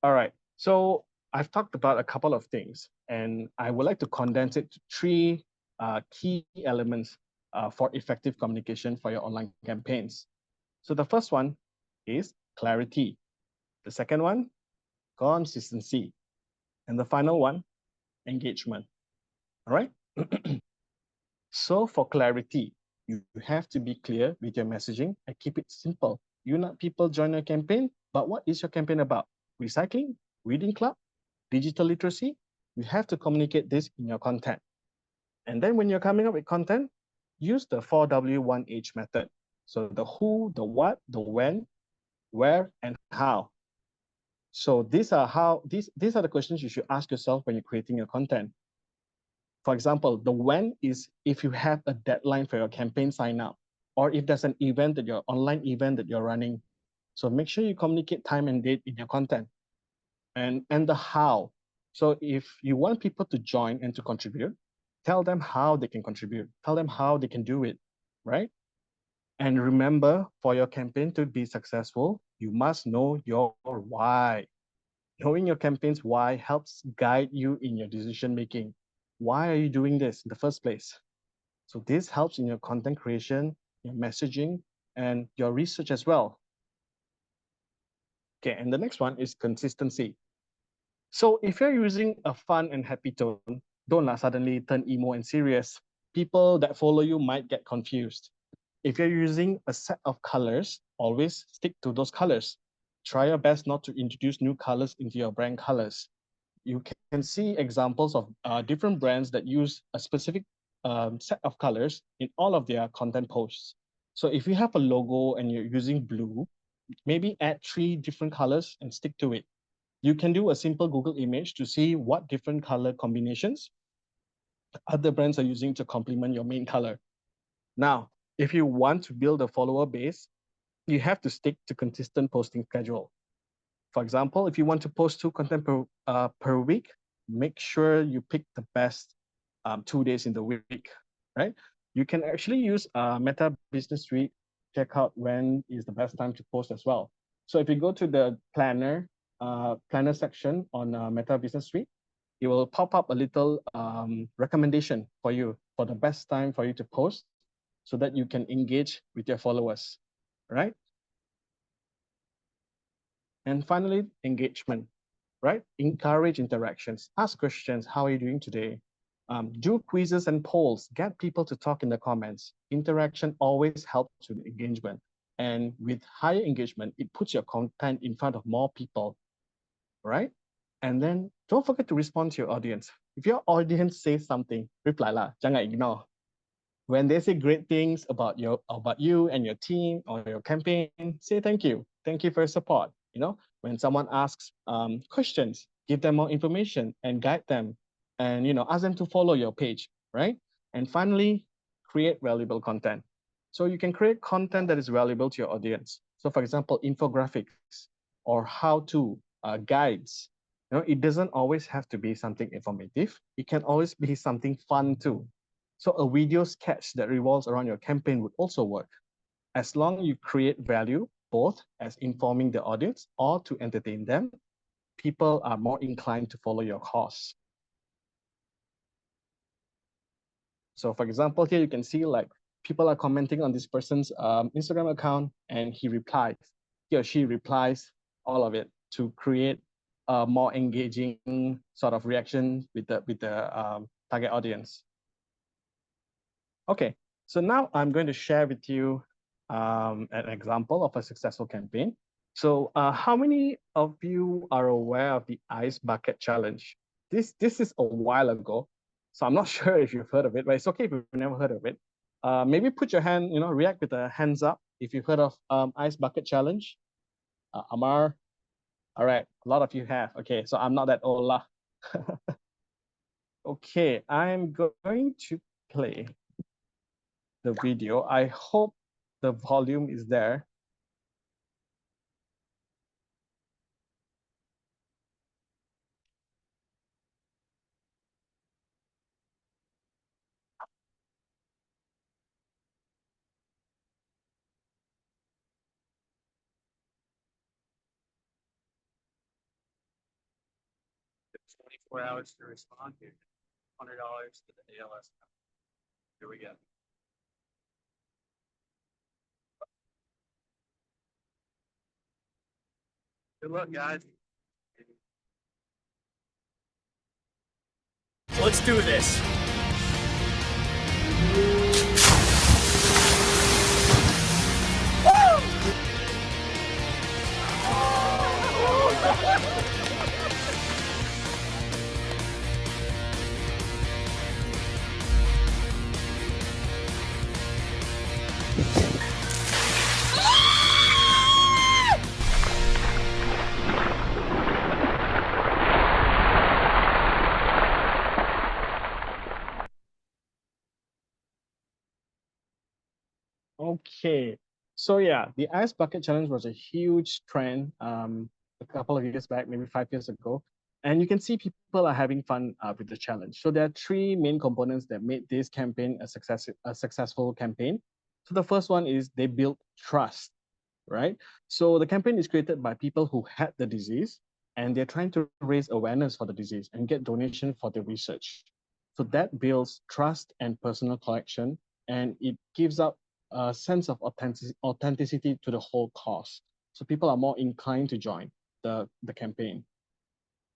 All right, so I've talked about a couple of things, and I would like to condense it to three key elements for effective communication for your online campaigns. So the first one is clarity. The second one, consistency. And the final one, engagement. All right. So for clarity, you have to be clear with your messaging and keep it simple. You want people join your campaign, but what is your campaign about? Recycling, reading club, digital literacy? You have to communicate this in your content. And then when you're coming up with content, use the 4W1H method. So the who, the what, the when, where, and how. So these are the questions you should ask yourself when you're creating your content. For example, the when is if you have a deadline for your campaign sign up, or if there's an event that your online event that you're running. So make sure you communicate time and date in your content. And the how. So if you want people to join and to contribute, tell them how they can contribute. Tell them how they can do it, right? And remember, for your campaign to be successful, you must know your why. Knowing your campaign's why helps guide you in your decision making. Why are you doing this in the first place? So this helps in your content creation, your messaging, and your research as well. Okay, and the next one is consistency. So if you're using a fun and happy tone, don't suddenly turn emo and serious. People that follow you might get confused. If you're using a set of colors, always stick to those colors. Try your best not to introduce new colors into your brand colors. You can see examples of different brands that use a specific set of colors in all of their content posts. So if you have a logo and you're using blue, maybe add 3 different colors and stick to it. You can do a simple Google image to see what different color combinations other brands are using to complement your main color. Now, if you want to build a follower base, you have to stick to consistent posting schedule. For example, if you want to post 2 content per week, make sure you pick the best 2 days in the week, right? You can actually use Meta Business Suite, check out when is the best time to post as well. So if you go to the planner section on Meta Business Suite, it will pop up a little recommendation for you for the best time for you to post so that you can engage with your followers, right? And finally, engagement, right? Encourage interactions, ask questions. How are you doing today? Do quizzes and polls, get people to talk in the comments. Interaction always helps with engagement. And with higher engagement, it puts your content in front of more people, right? And then don't forget to respond to your audience. If your audience says something, reply lah, jangan ignore. When they say great things about you and your team or your campaign, say thank you. Thank you for your support. You know, when someone asks questions, give them more information and guide them, and ask them to follow your page, right? And finally, create valuable content. So you can create content that is valuable to your audience. So for example, infographics or how-to guides. It doesn't always have to be something informative. It can always be something fun too. So a video sketch that revolves around your campaign would also work, as long as you create value, both as informing the audience or to entertain them. People are more inclined to follow your cause. So for example, here you can see like people are commenting on this person's Instagram account, and he or she replies all of it to create a more engaging sort of reaction with the target audience. Okay, so now I'm going to share with you an example of a successful campaign. So how many of you are aware of the ice bucket challenge? This is a while ago, so I'm not sure if you've heard of it, but it's okay if you've never heard of it. Maybe put your hand, react with a hands up if you've heard of ice bucket challenge. Amar, all right, a lot of you have. Okay, so I'm not that old lah. Okay, I'm going to play the video. I hope the volume is there. 24 hours to respond. Here, $100 to the ALS. Here we go. Good luck, guys. Let's do this. Okay, so yeah, the ice bucket challenge was a huge trend a couple of years back, maybe 5 years ago. And you can see people are having fun with the challenge. So there are three main components that made this campaign a successful campaign. So the first one is they built trust, right? So the campaign is created by people who had the disease, and they're trying to raise awareness for the disease and get donation for the research. So that builds trust and personal connection, and it gives up a sense of authenticity to the whole cause. So people are more inclined to join the campaign.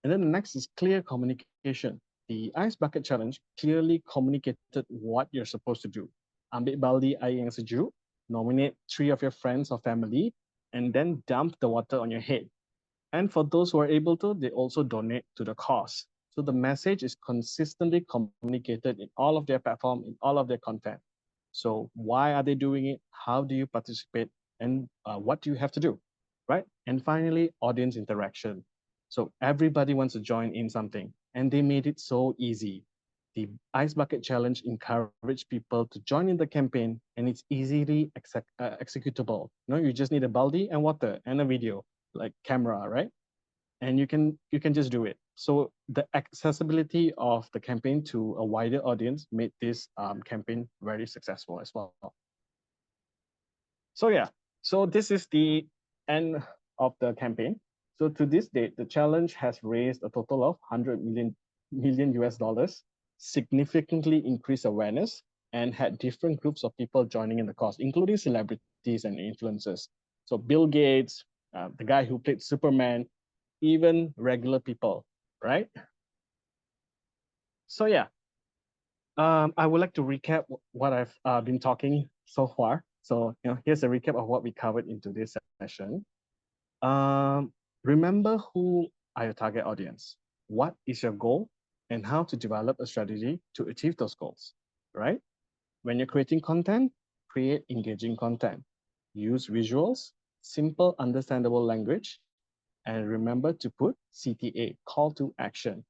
And then the next is clear communication. The Ice Bucket Challenge clearly communicated what you're supposed to do. Ambil baldi air yang sejuk, nominate 3 of your friends or family, and then dump the water on your head. And for those who are able to, they also donate to the cause. So the message is consistently communicated in all of their platform, in all of their content. So why are they doing it? How do you participate? And what do you have to do, right? And finally, audience interaction. So everybody wants to join in something, and they made it so easy. The Ice Bucket Challenge encouraged people to join in the campaign, and it's easily executable. You just need a baldi and water and a video, like camera, right? And you can just do it. So the accessibility of the campaign to a wider audience made this campaign very successful as well. So yeah, so this is the end of the campaign. So to this date, the challenge has raised a total of 100 million US dollars, significantly increased awareness, and had different groups of people joining in the cause, including celebrities and influencers. So Bill Gates, the guy who played Superman, even regular people, right? So yeah, I would like to recap what I've been talking so far. So here's a recap of what we covered in today's session. Remember who are your target audience, what is your goal, and how to develop a strategy to achieve those goals, right? When you're creating content, create engaging content. Use visuals, simple, understandable language, and remember to put CTA, call to action,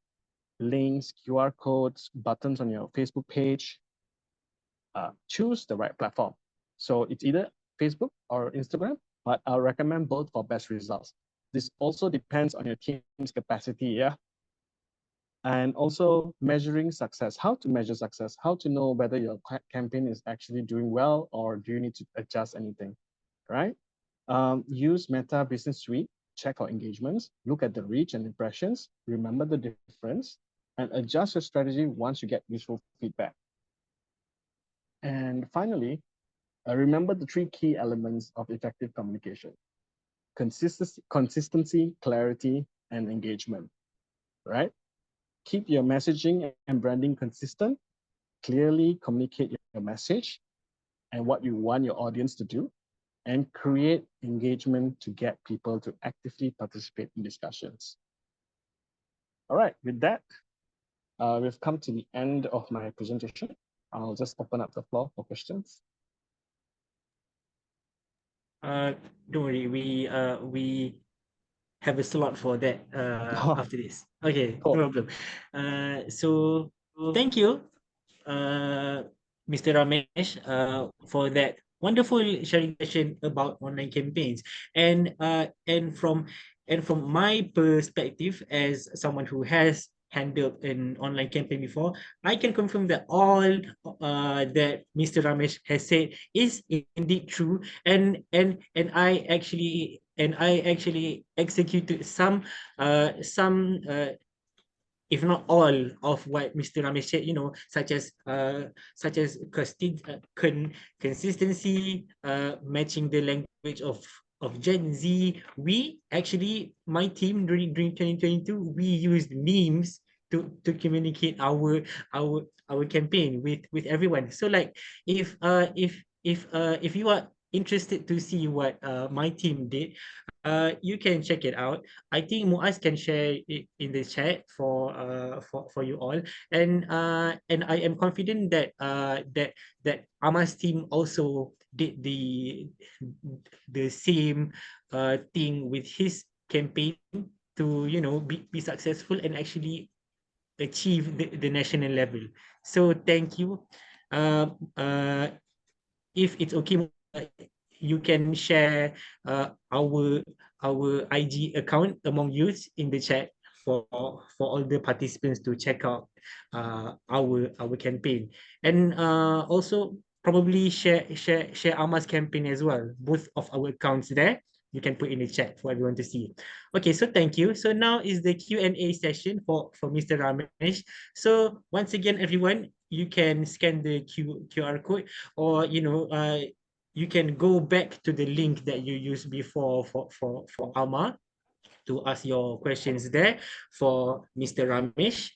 links, QR codes, buttons on your Facebook page. Choose the right platform. So it's either Facebook or Instagram, but I'll recommend both for best results. This also depends on your team's capacity, yeah? And also measuring success, how to measure success, how to know whether your campaign is actually doing well or do you need to adjust anything, right? Use Meta Business Suite, check for engagements, look at the reach and impressions, remember the difference, and adjust your strategy once you get useful feedback. And finally, remember the 3 key elements of effective communication: consistency, clarity, and engagement, right? Keep your messaging and branding consistent, clearly communicate your message and what you want your audience to do, and create engagement to get people to actively participate in discussions. All right, with that, we've come to the end of my presentation. I'll just open up the floor for questions. Don't worry, we have a slot for that after this. Okay, Cool. no problem. So thank you, Mr. Ramesh, for that wonderful sharing session about online campaigns. And from my perspective as someone who has handled an online campaign before, I can confirm that all that Mr. Ramesh has said is indeed true, and I actually executed some if not all of what Mr. Ramesh said, such as consistency, matching the language of Gen Z. We actually, my team during 2022, we used memes to communicate our campaign with everyone. So like if you are interested to see what my team did, you can check it out. I think Muaz can share it in the chat for you all, and I am confident that that Ama's team also did the same thing with his campaign to be successful and actually achieve the national level. So thank you. Uh, uh, if it's okay, you can share our IG account among you in the chat for all the participants to check out our campaign, and also probably share Ama's campaign as well. Both of our accounts there. You can put in the chat for everyone to see. Okay, so thank you. So now is the Q&A session for Mr. Ramesh. So once again, everyone, you can scan the QR code, or you can go back to the link that you used before for Alma to ask your questions there. For Mr. Ramesh,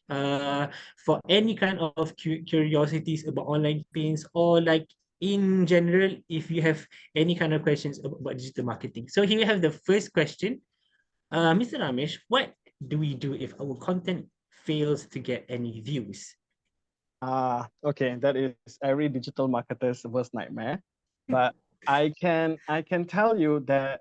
for any kind of curiosities about online campaigns, or like in general, if you have any kind of questions about digital marketing. So here we have the first question. Mr. Ramesh, what do we do if our content fails to get any views? Okay, that is every digital marketer's worst nightmare. But I can tell you that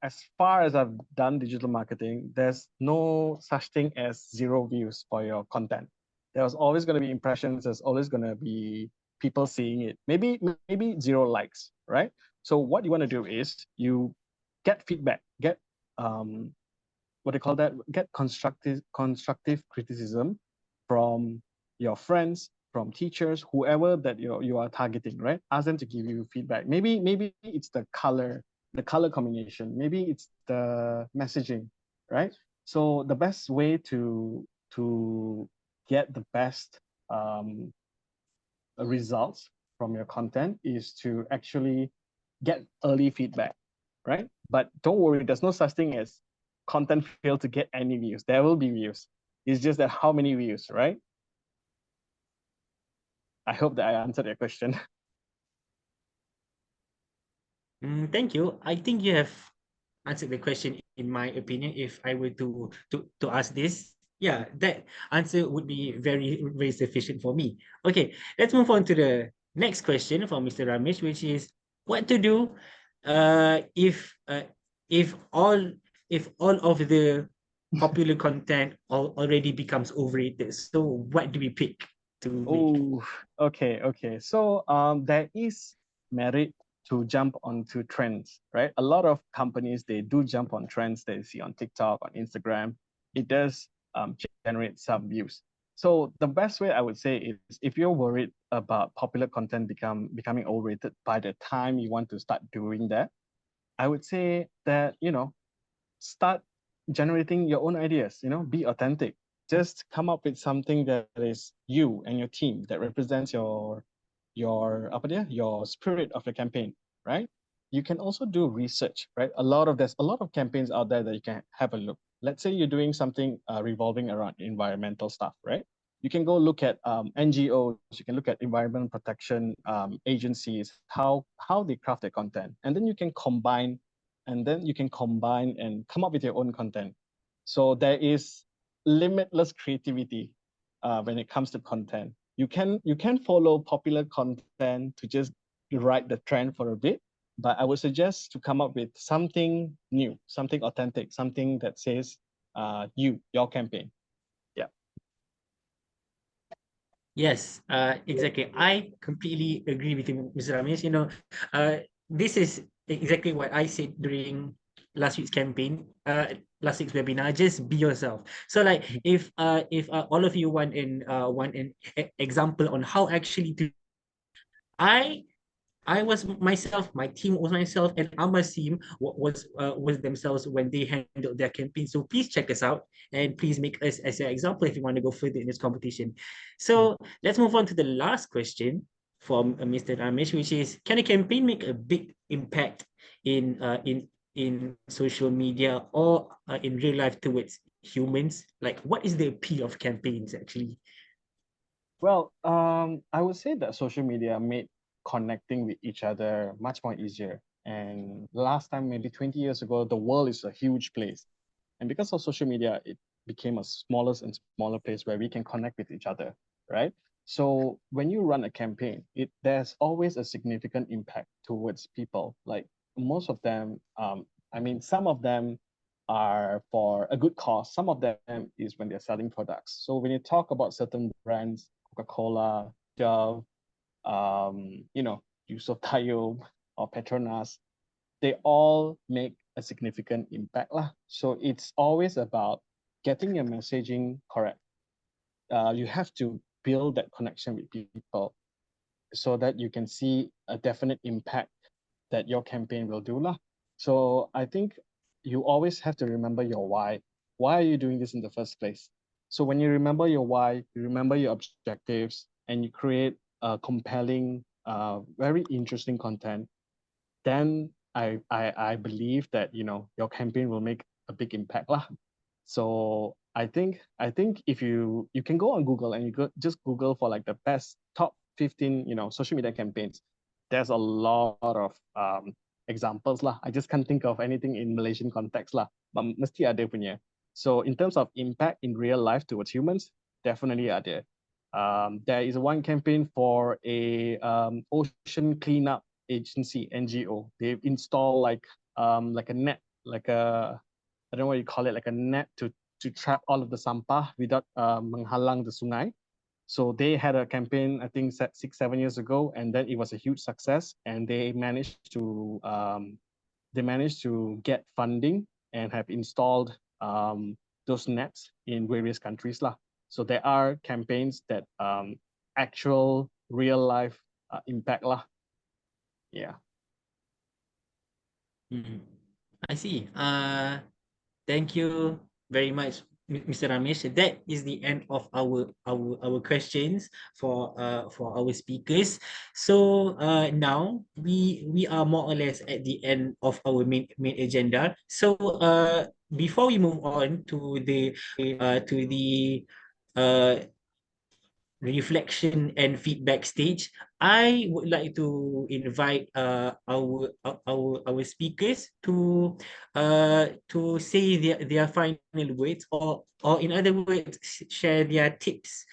as far as I've done digital marketing, there's no such thing as zero views for your content. There's always going to be impressions. There's always going to be people seeing it. Maybe zero likes, right? So what you want to do is you get feedback, get what do you call that? Get constructive criticism from your friends, from teachers, whoever that you are targeting, right? Ask them to give you feedback. Maybe it's the color combination. Maybe it's the messaging, right? So the best way to get the best results from your content is to actually get early feedback, right? But don't worry, there's no such thing as content fail to get any views. There will be views. It's just that how many views, right? I hope that I answered your question. Thank you. I think you have answered the question, in my opinion. If I were to ask this, yeah, that answer would be very sufficient for me. Okay, let's move on to the next question from Mr. Ramesh, which is what to do if all of the popular content already becomes overrated. So what do we pick to make? Oh, okay. So there is merit to jump onto trends, right? A lot of companies, they do jump on trends that you see on TikTok, on Instagram. It does generate some views. So the best way I would say is if you're worried about popular content becoming overrated by the time you want to start doing that, I would say that, start generating your own ideas, be authentic. Just come up with something that is you and your team that represents your spirit of the campaign, right? You can also do research, right? There's a lot of campaigns out there that you can have a look. Let's say you're doing something revolving around environmental stuff, right? You can go look at NGOs, you can look at environmental protection agencies, how they craft their content. And then you can combine and come up with your own content. So there is limitless creativity when it comes to content. You can follow popular content to just ride the trend for a bit, but I would suggest to come up with something new, something authentic, something that says your campaign. Yeah. Yes, exactly. I completely agree with you, Mr. Ramesh. This is exactly what I said during last week's campaign, last week's webinar. Just be yourself. So, like, if all of you want an example on how actually to, I I was myself, my team was myself, and Amma's team was themselves when they handled their campaign. So please check us out and please make us as an example if you want to go further in this competition. So let's move on to the last question from Mr. Ramesh, which is: can a campaign make a big impact in social media or in real life towards humans? Like, what is the appeal of campaigns actually? Well, I would say that social media made connecting with each other much more easier. And last time, maybe 20 years ago, the world is a huge place. And because of social media, it became a smaller and smaller place where we can connect with each other, right? So when you run a campaign, there's always a significant impact towards people. Like most of them, I mean, some of them are for a good cause. Some of them is when they're selling products. So when you talk about certain brands, Coca-Cola, Dove, Yusuf Tayo or Petronas, they all make a significant impact lah. So it's always about getting your messaging correct. You have to build that connection with people so that you can see a definite impact that your campaign will do lah. So I think you always have to remember your why. Why are you doing this in the first place? So when you remember your why, you remember your objectives, and you create a compelling, very interesting content, then I believe that your campaign will make a big impact lah. So I think if you can go on Google and just Google for like the best top 15 social media campaigns. There's a lot of examples lah. I just can't think of anything in Malaysian context lah. But mesti ada punya. So in terms of impact in real life towards humans, definitely ada. There is one campaign for a ocean cleanup agency, NGO. They've installed like a net, like a, I don't know what you call it, like a net to trap all of the sampah without menghalang the sungai. So they had a campaign, I think 6-7 years ago, and then it was a huge success. And they managed to get funding and have installed those nets in various countries lah. So there are campaigns that actual real life impact lah. Yeah. I see. Thank you very much, Mr. Ramesh. That is the end of our questions for our speakers. So now we are more or less at the end of our main agenda. So before we move on to the uh, reflection and feedback stage, I would like to invite our speakers to say their final words, or in other words, share their tips.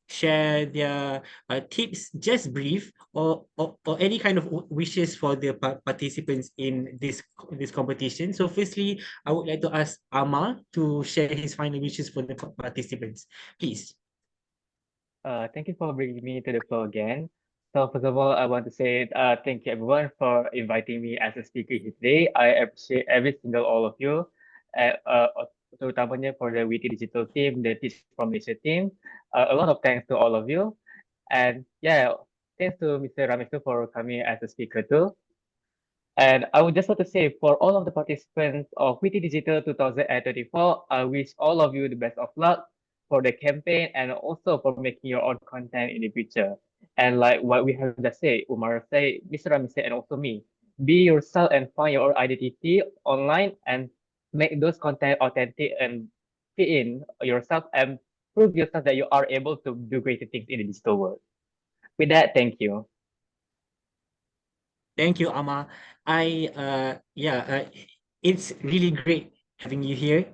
Share their tips, just brief, or any kind of wishes for the participants in this competition. So firstly, I would like to ask Amma to share his final wishes for the participants. Please. Thank you for bringing me to the floor again. So first of all, I want to say thank you everyone for inviting me as a speaker here today. I appreciate every single all of you, terutamanya for the WITI Digital team, the Teach from Malaysia team. A lot of thanks to all of you. And yeah, thanks to Mr. Ramesh too for coming as a speaker too. And I would just want to say for all of the participants of WITI Digital 2024, I wish all of you the best of luck for the campaign and also for making your own content in the future. And like what we have just said, Umar said, Mr. Rami said, and also me, be yourself and find your identity online and make those content authentic and fit in yourself and prove yourself that you are able to do greater things in the digital world. With that, thank you. Thank you, Amma. It's really great having you here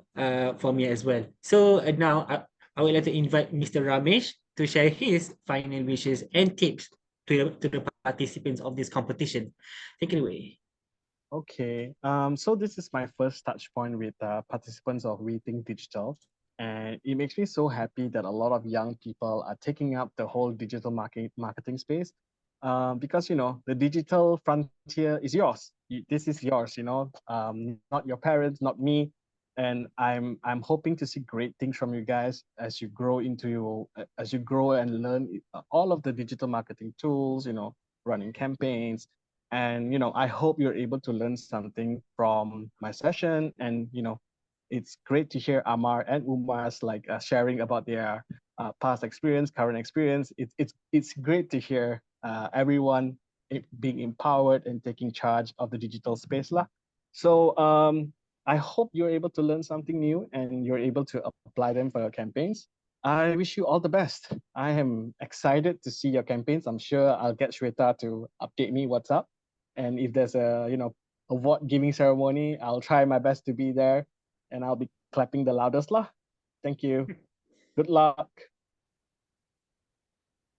for me as well. So now I would like to invite Mr. Ramesh to share his final wishes and tips to the participants of this competition. Take it away. Okay. So this is my first touch point with participants of Rethink Digital. And it makes me so happy that a lot of young people are taking up the whole digital marketing space. Because the digital frontier is yours. This is yours, not your parents, not me. And I'm hoping to see great things from you guys as you grow and learn all of the digital marketing tools, running campaigns. And I hope you're able to learn something from my session. And it's great to hear Amar and Umar's sharing about their past experience, current experience. It's great to hear everyone being empowered and taking charge of the digital space lah. So I hope you're able to learn something new and you're able to apply them for your campaigns. I wish you all the best. I am excited to see your campaigns. I'm sure I'll get Shweta to update me what's up. And if there's a award giving ceremony, I'll try my best to be there and I'll be clapping the loudest lah. Thank you. Good luck.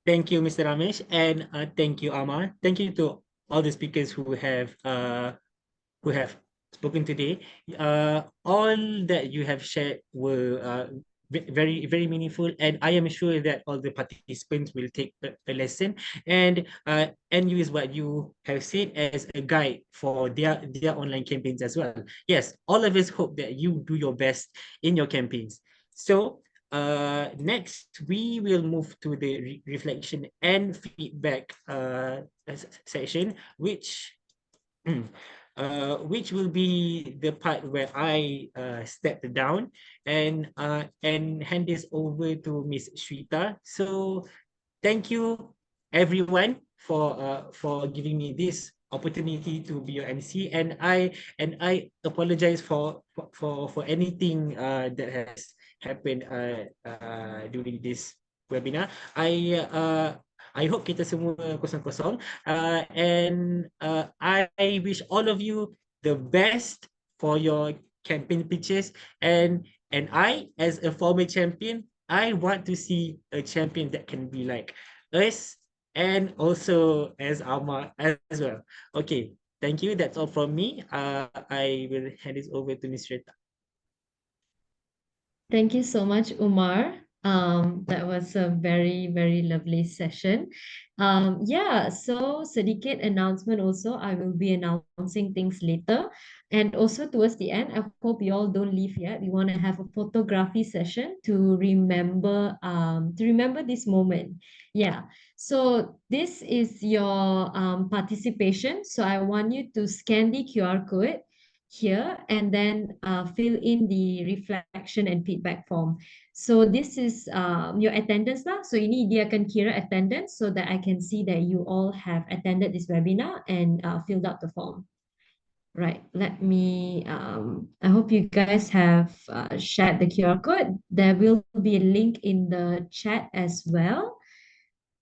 Thank you, Mr. Ramesh, and thank you, Amar. Thank you to all the speakers who have spoken today. All that you have shared were very, very meaningful, and I am sure that all the participants will take a lesson and use what you have said as a guide for their online campaigns as well. Yes, all of us hope that you do your best in your campaigns. So next, we will move to the reflection and feedback section, which will be the part where I step down and hand this over to Miss Shweta. So thank you everyone for giving me this opportunity to be your MC, and I apologize for anything that has happened during this webinar. I hope kita semua kosong-kosong, and I wish all of you the best for your campaign pitches, and I, as a former champion, I want to see a champion that can be like us and also as Alma as well. Okay, thank you. That's all from me. I will hand this over to Ms. Rita. Thank you so much, Umar. That was a very, very lovely session. Yeah, so sedikit announcement also. I will be announcing things later. And also towards the end, I hope you all don't leave yet. We want to have a photography session to remember this moment. Yeah. So this is your participation. So I want you to scan the QR code here and then fill in the reflection and feedback form. So this is your attendance lah. So ini dia akan kira attendance so that I can see that you all have attended this webinar and filled out the form. Right, let me, I hope you guys have shared the QR code. There will be a link in the chat as well.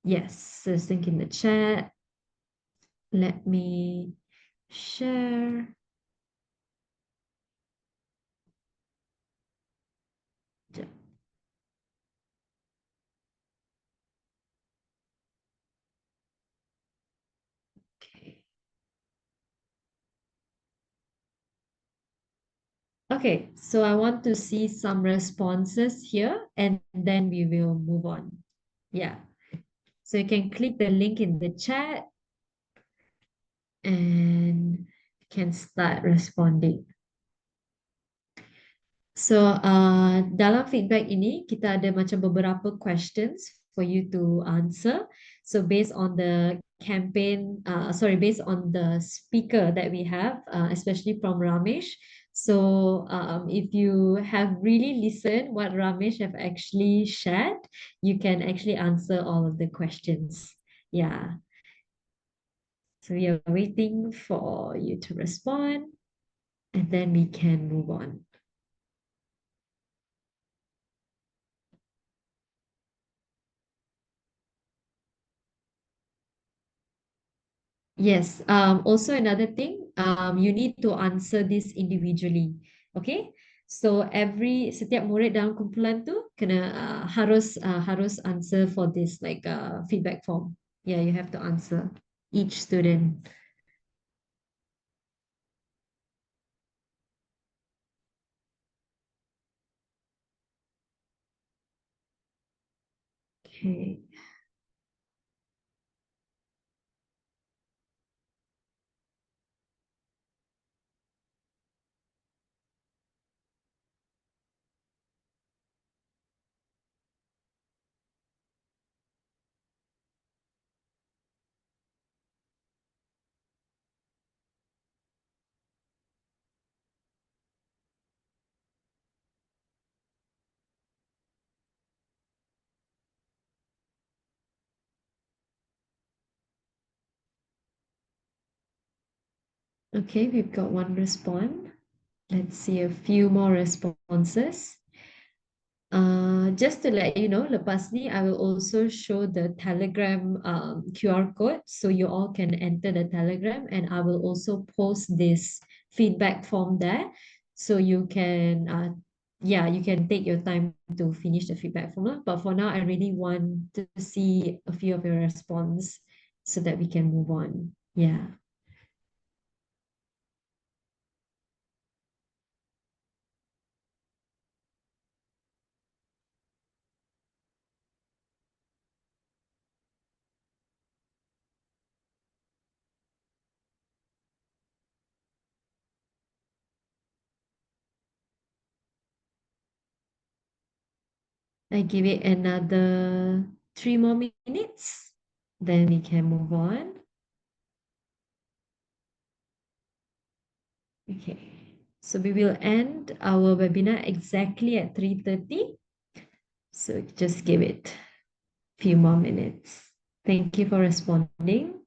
Yes, there's a link in the chat. Let me share. Okay, so I want to see some responses here and then we will move on. Yeah, so you can click the link in the chat and can start responding. So dalam feedback ini kita ada macam beberapa questions for you to answer. So based on the based on the speaker that we have, especially from Ramesh. So if you have really listened what Ramesh have actually shared, you can actually answer all of the questions. Yeah. So we are waiting for you to respond and then we can move on. Yes, also another thing, you need to answer this individually. Okay, so setiap murid dalam kumpulan tu kena harus answer for this feedback form. Yeah, you have to answer each student. Okay. Okay, we've got one response. Let's see a few more responses. Just to let you know, lepas ni, I will also show the Telegram QR code so you all can enter the Telegram, and I will also post this feedback form there so you can yeah, you can take your time to finish the feedback form lah. But for now, I really want to see a few of your response so that we can move on. Yeah. I give it another 3 more minutes, then we can move on. Okay, so we will end our webinar exactly at 3:30. So just give it a few more minutes. Thank you for responding.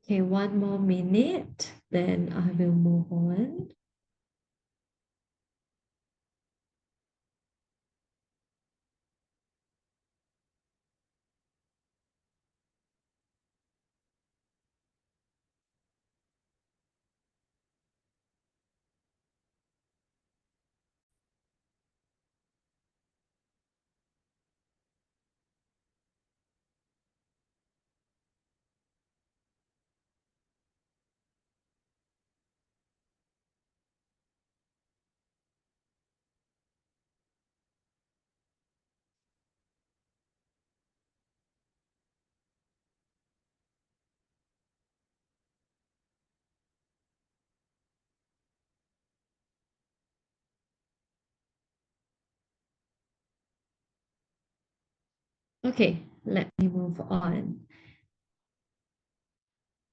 Okay, 1 more minute, then I will move on. Okay, let me move on.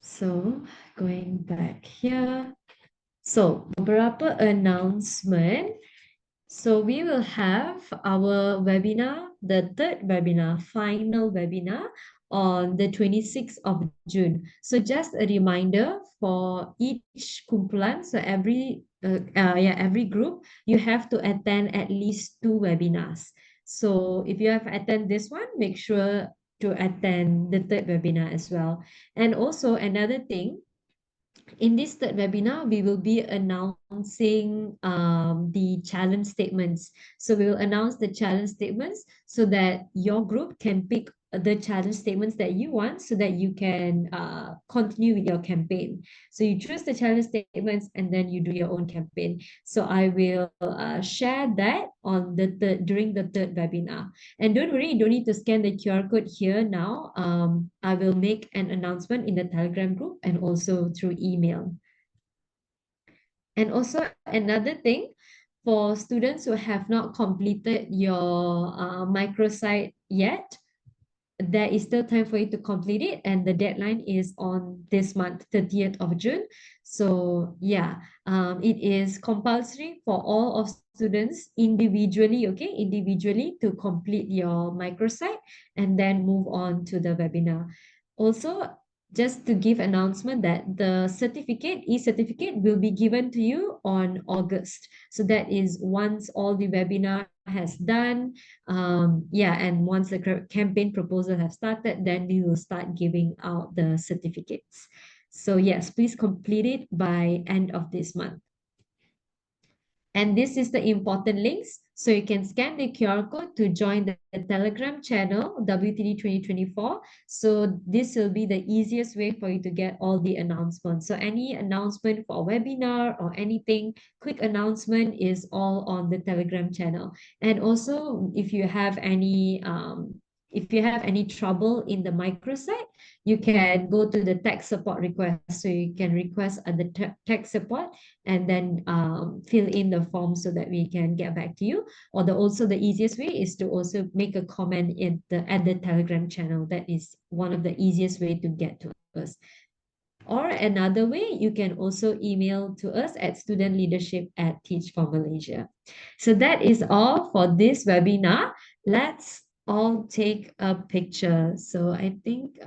So going back here. So beberapa announcement. So we will have our webinar, the third webinar, final webinar on the 26th of June. So just a reminder for each kumpulan, so every group, you have to attend at least 2 webinars. So if you have attended this one, make sure to attend the third webinar as well. And also another thing, in this third webinar, we will be announcing the challenge statements. So we will announce the challenge statements so that your group can pick the challenge statements that you want so that you can continue with your campaign. So you choose the challenge statements and then you do your own campaign. So I will share that on during the third webinar. And don't worry, you don't need to scan the QR code here now. I will make an announcement in the Telegram group and also through email. And also another thing, for students who have not completed your microsite yet, there is still time for you to complete it, and the deadline is on this month, 30th of June. So yeah, it is compulsory for all of students individually, okay, individually to complete your microsite and then move on to the webinar. Also, just to give announcement that the certificate, e-certificate, will be given to you on August. So that is once all the webinar has done, yeah, and once the campaign proposal have started, then we will start giving out the certificates. So yes, please complete it by end of this month. And this is the important links. So you can scan the QR code to join the Telegram channel, WTD 2024. So this will be the easiest way for you to get all the announcements. So any announcement for a webinar or anything, quick announcement is all on the Telegram channel. And also, if you have any trouble in the microsite, you can go to the tech support request. So you can request at the tech support and then fill in the form so that we can get back to you. Or also the easiest way is to also make a comment in at the Telegram channel. That is one of the easiest way to get to us. Or another way, you can also email to us at studentleadership@teach4malaysia. So that is all for this webinar. Let's all take a picture. So I think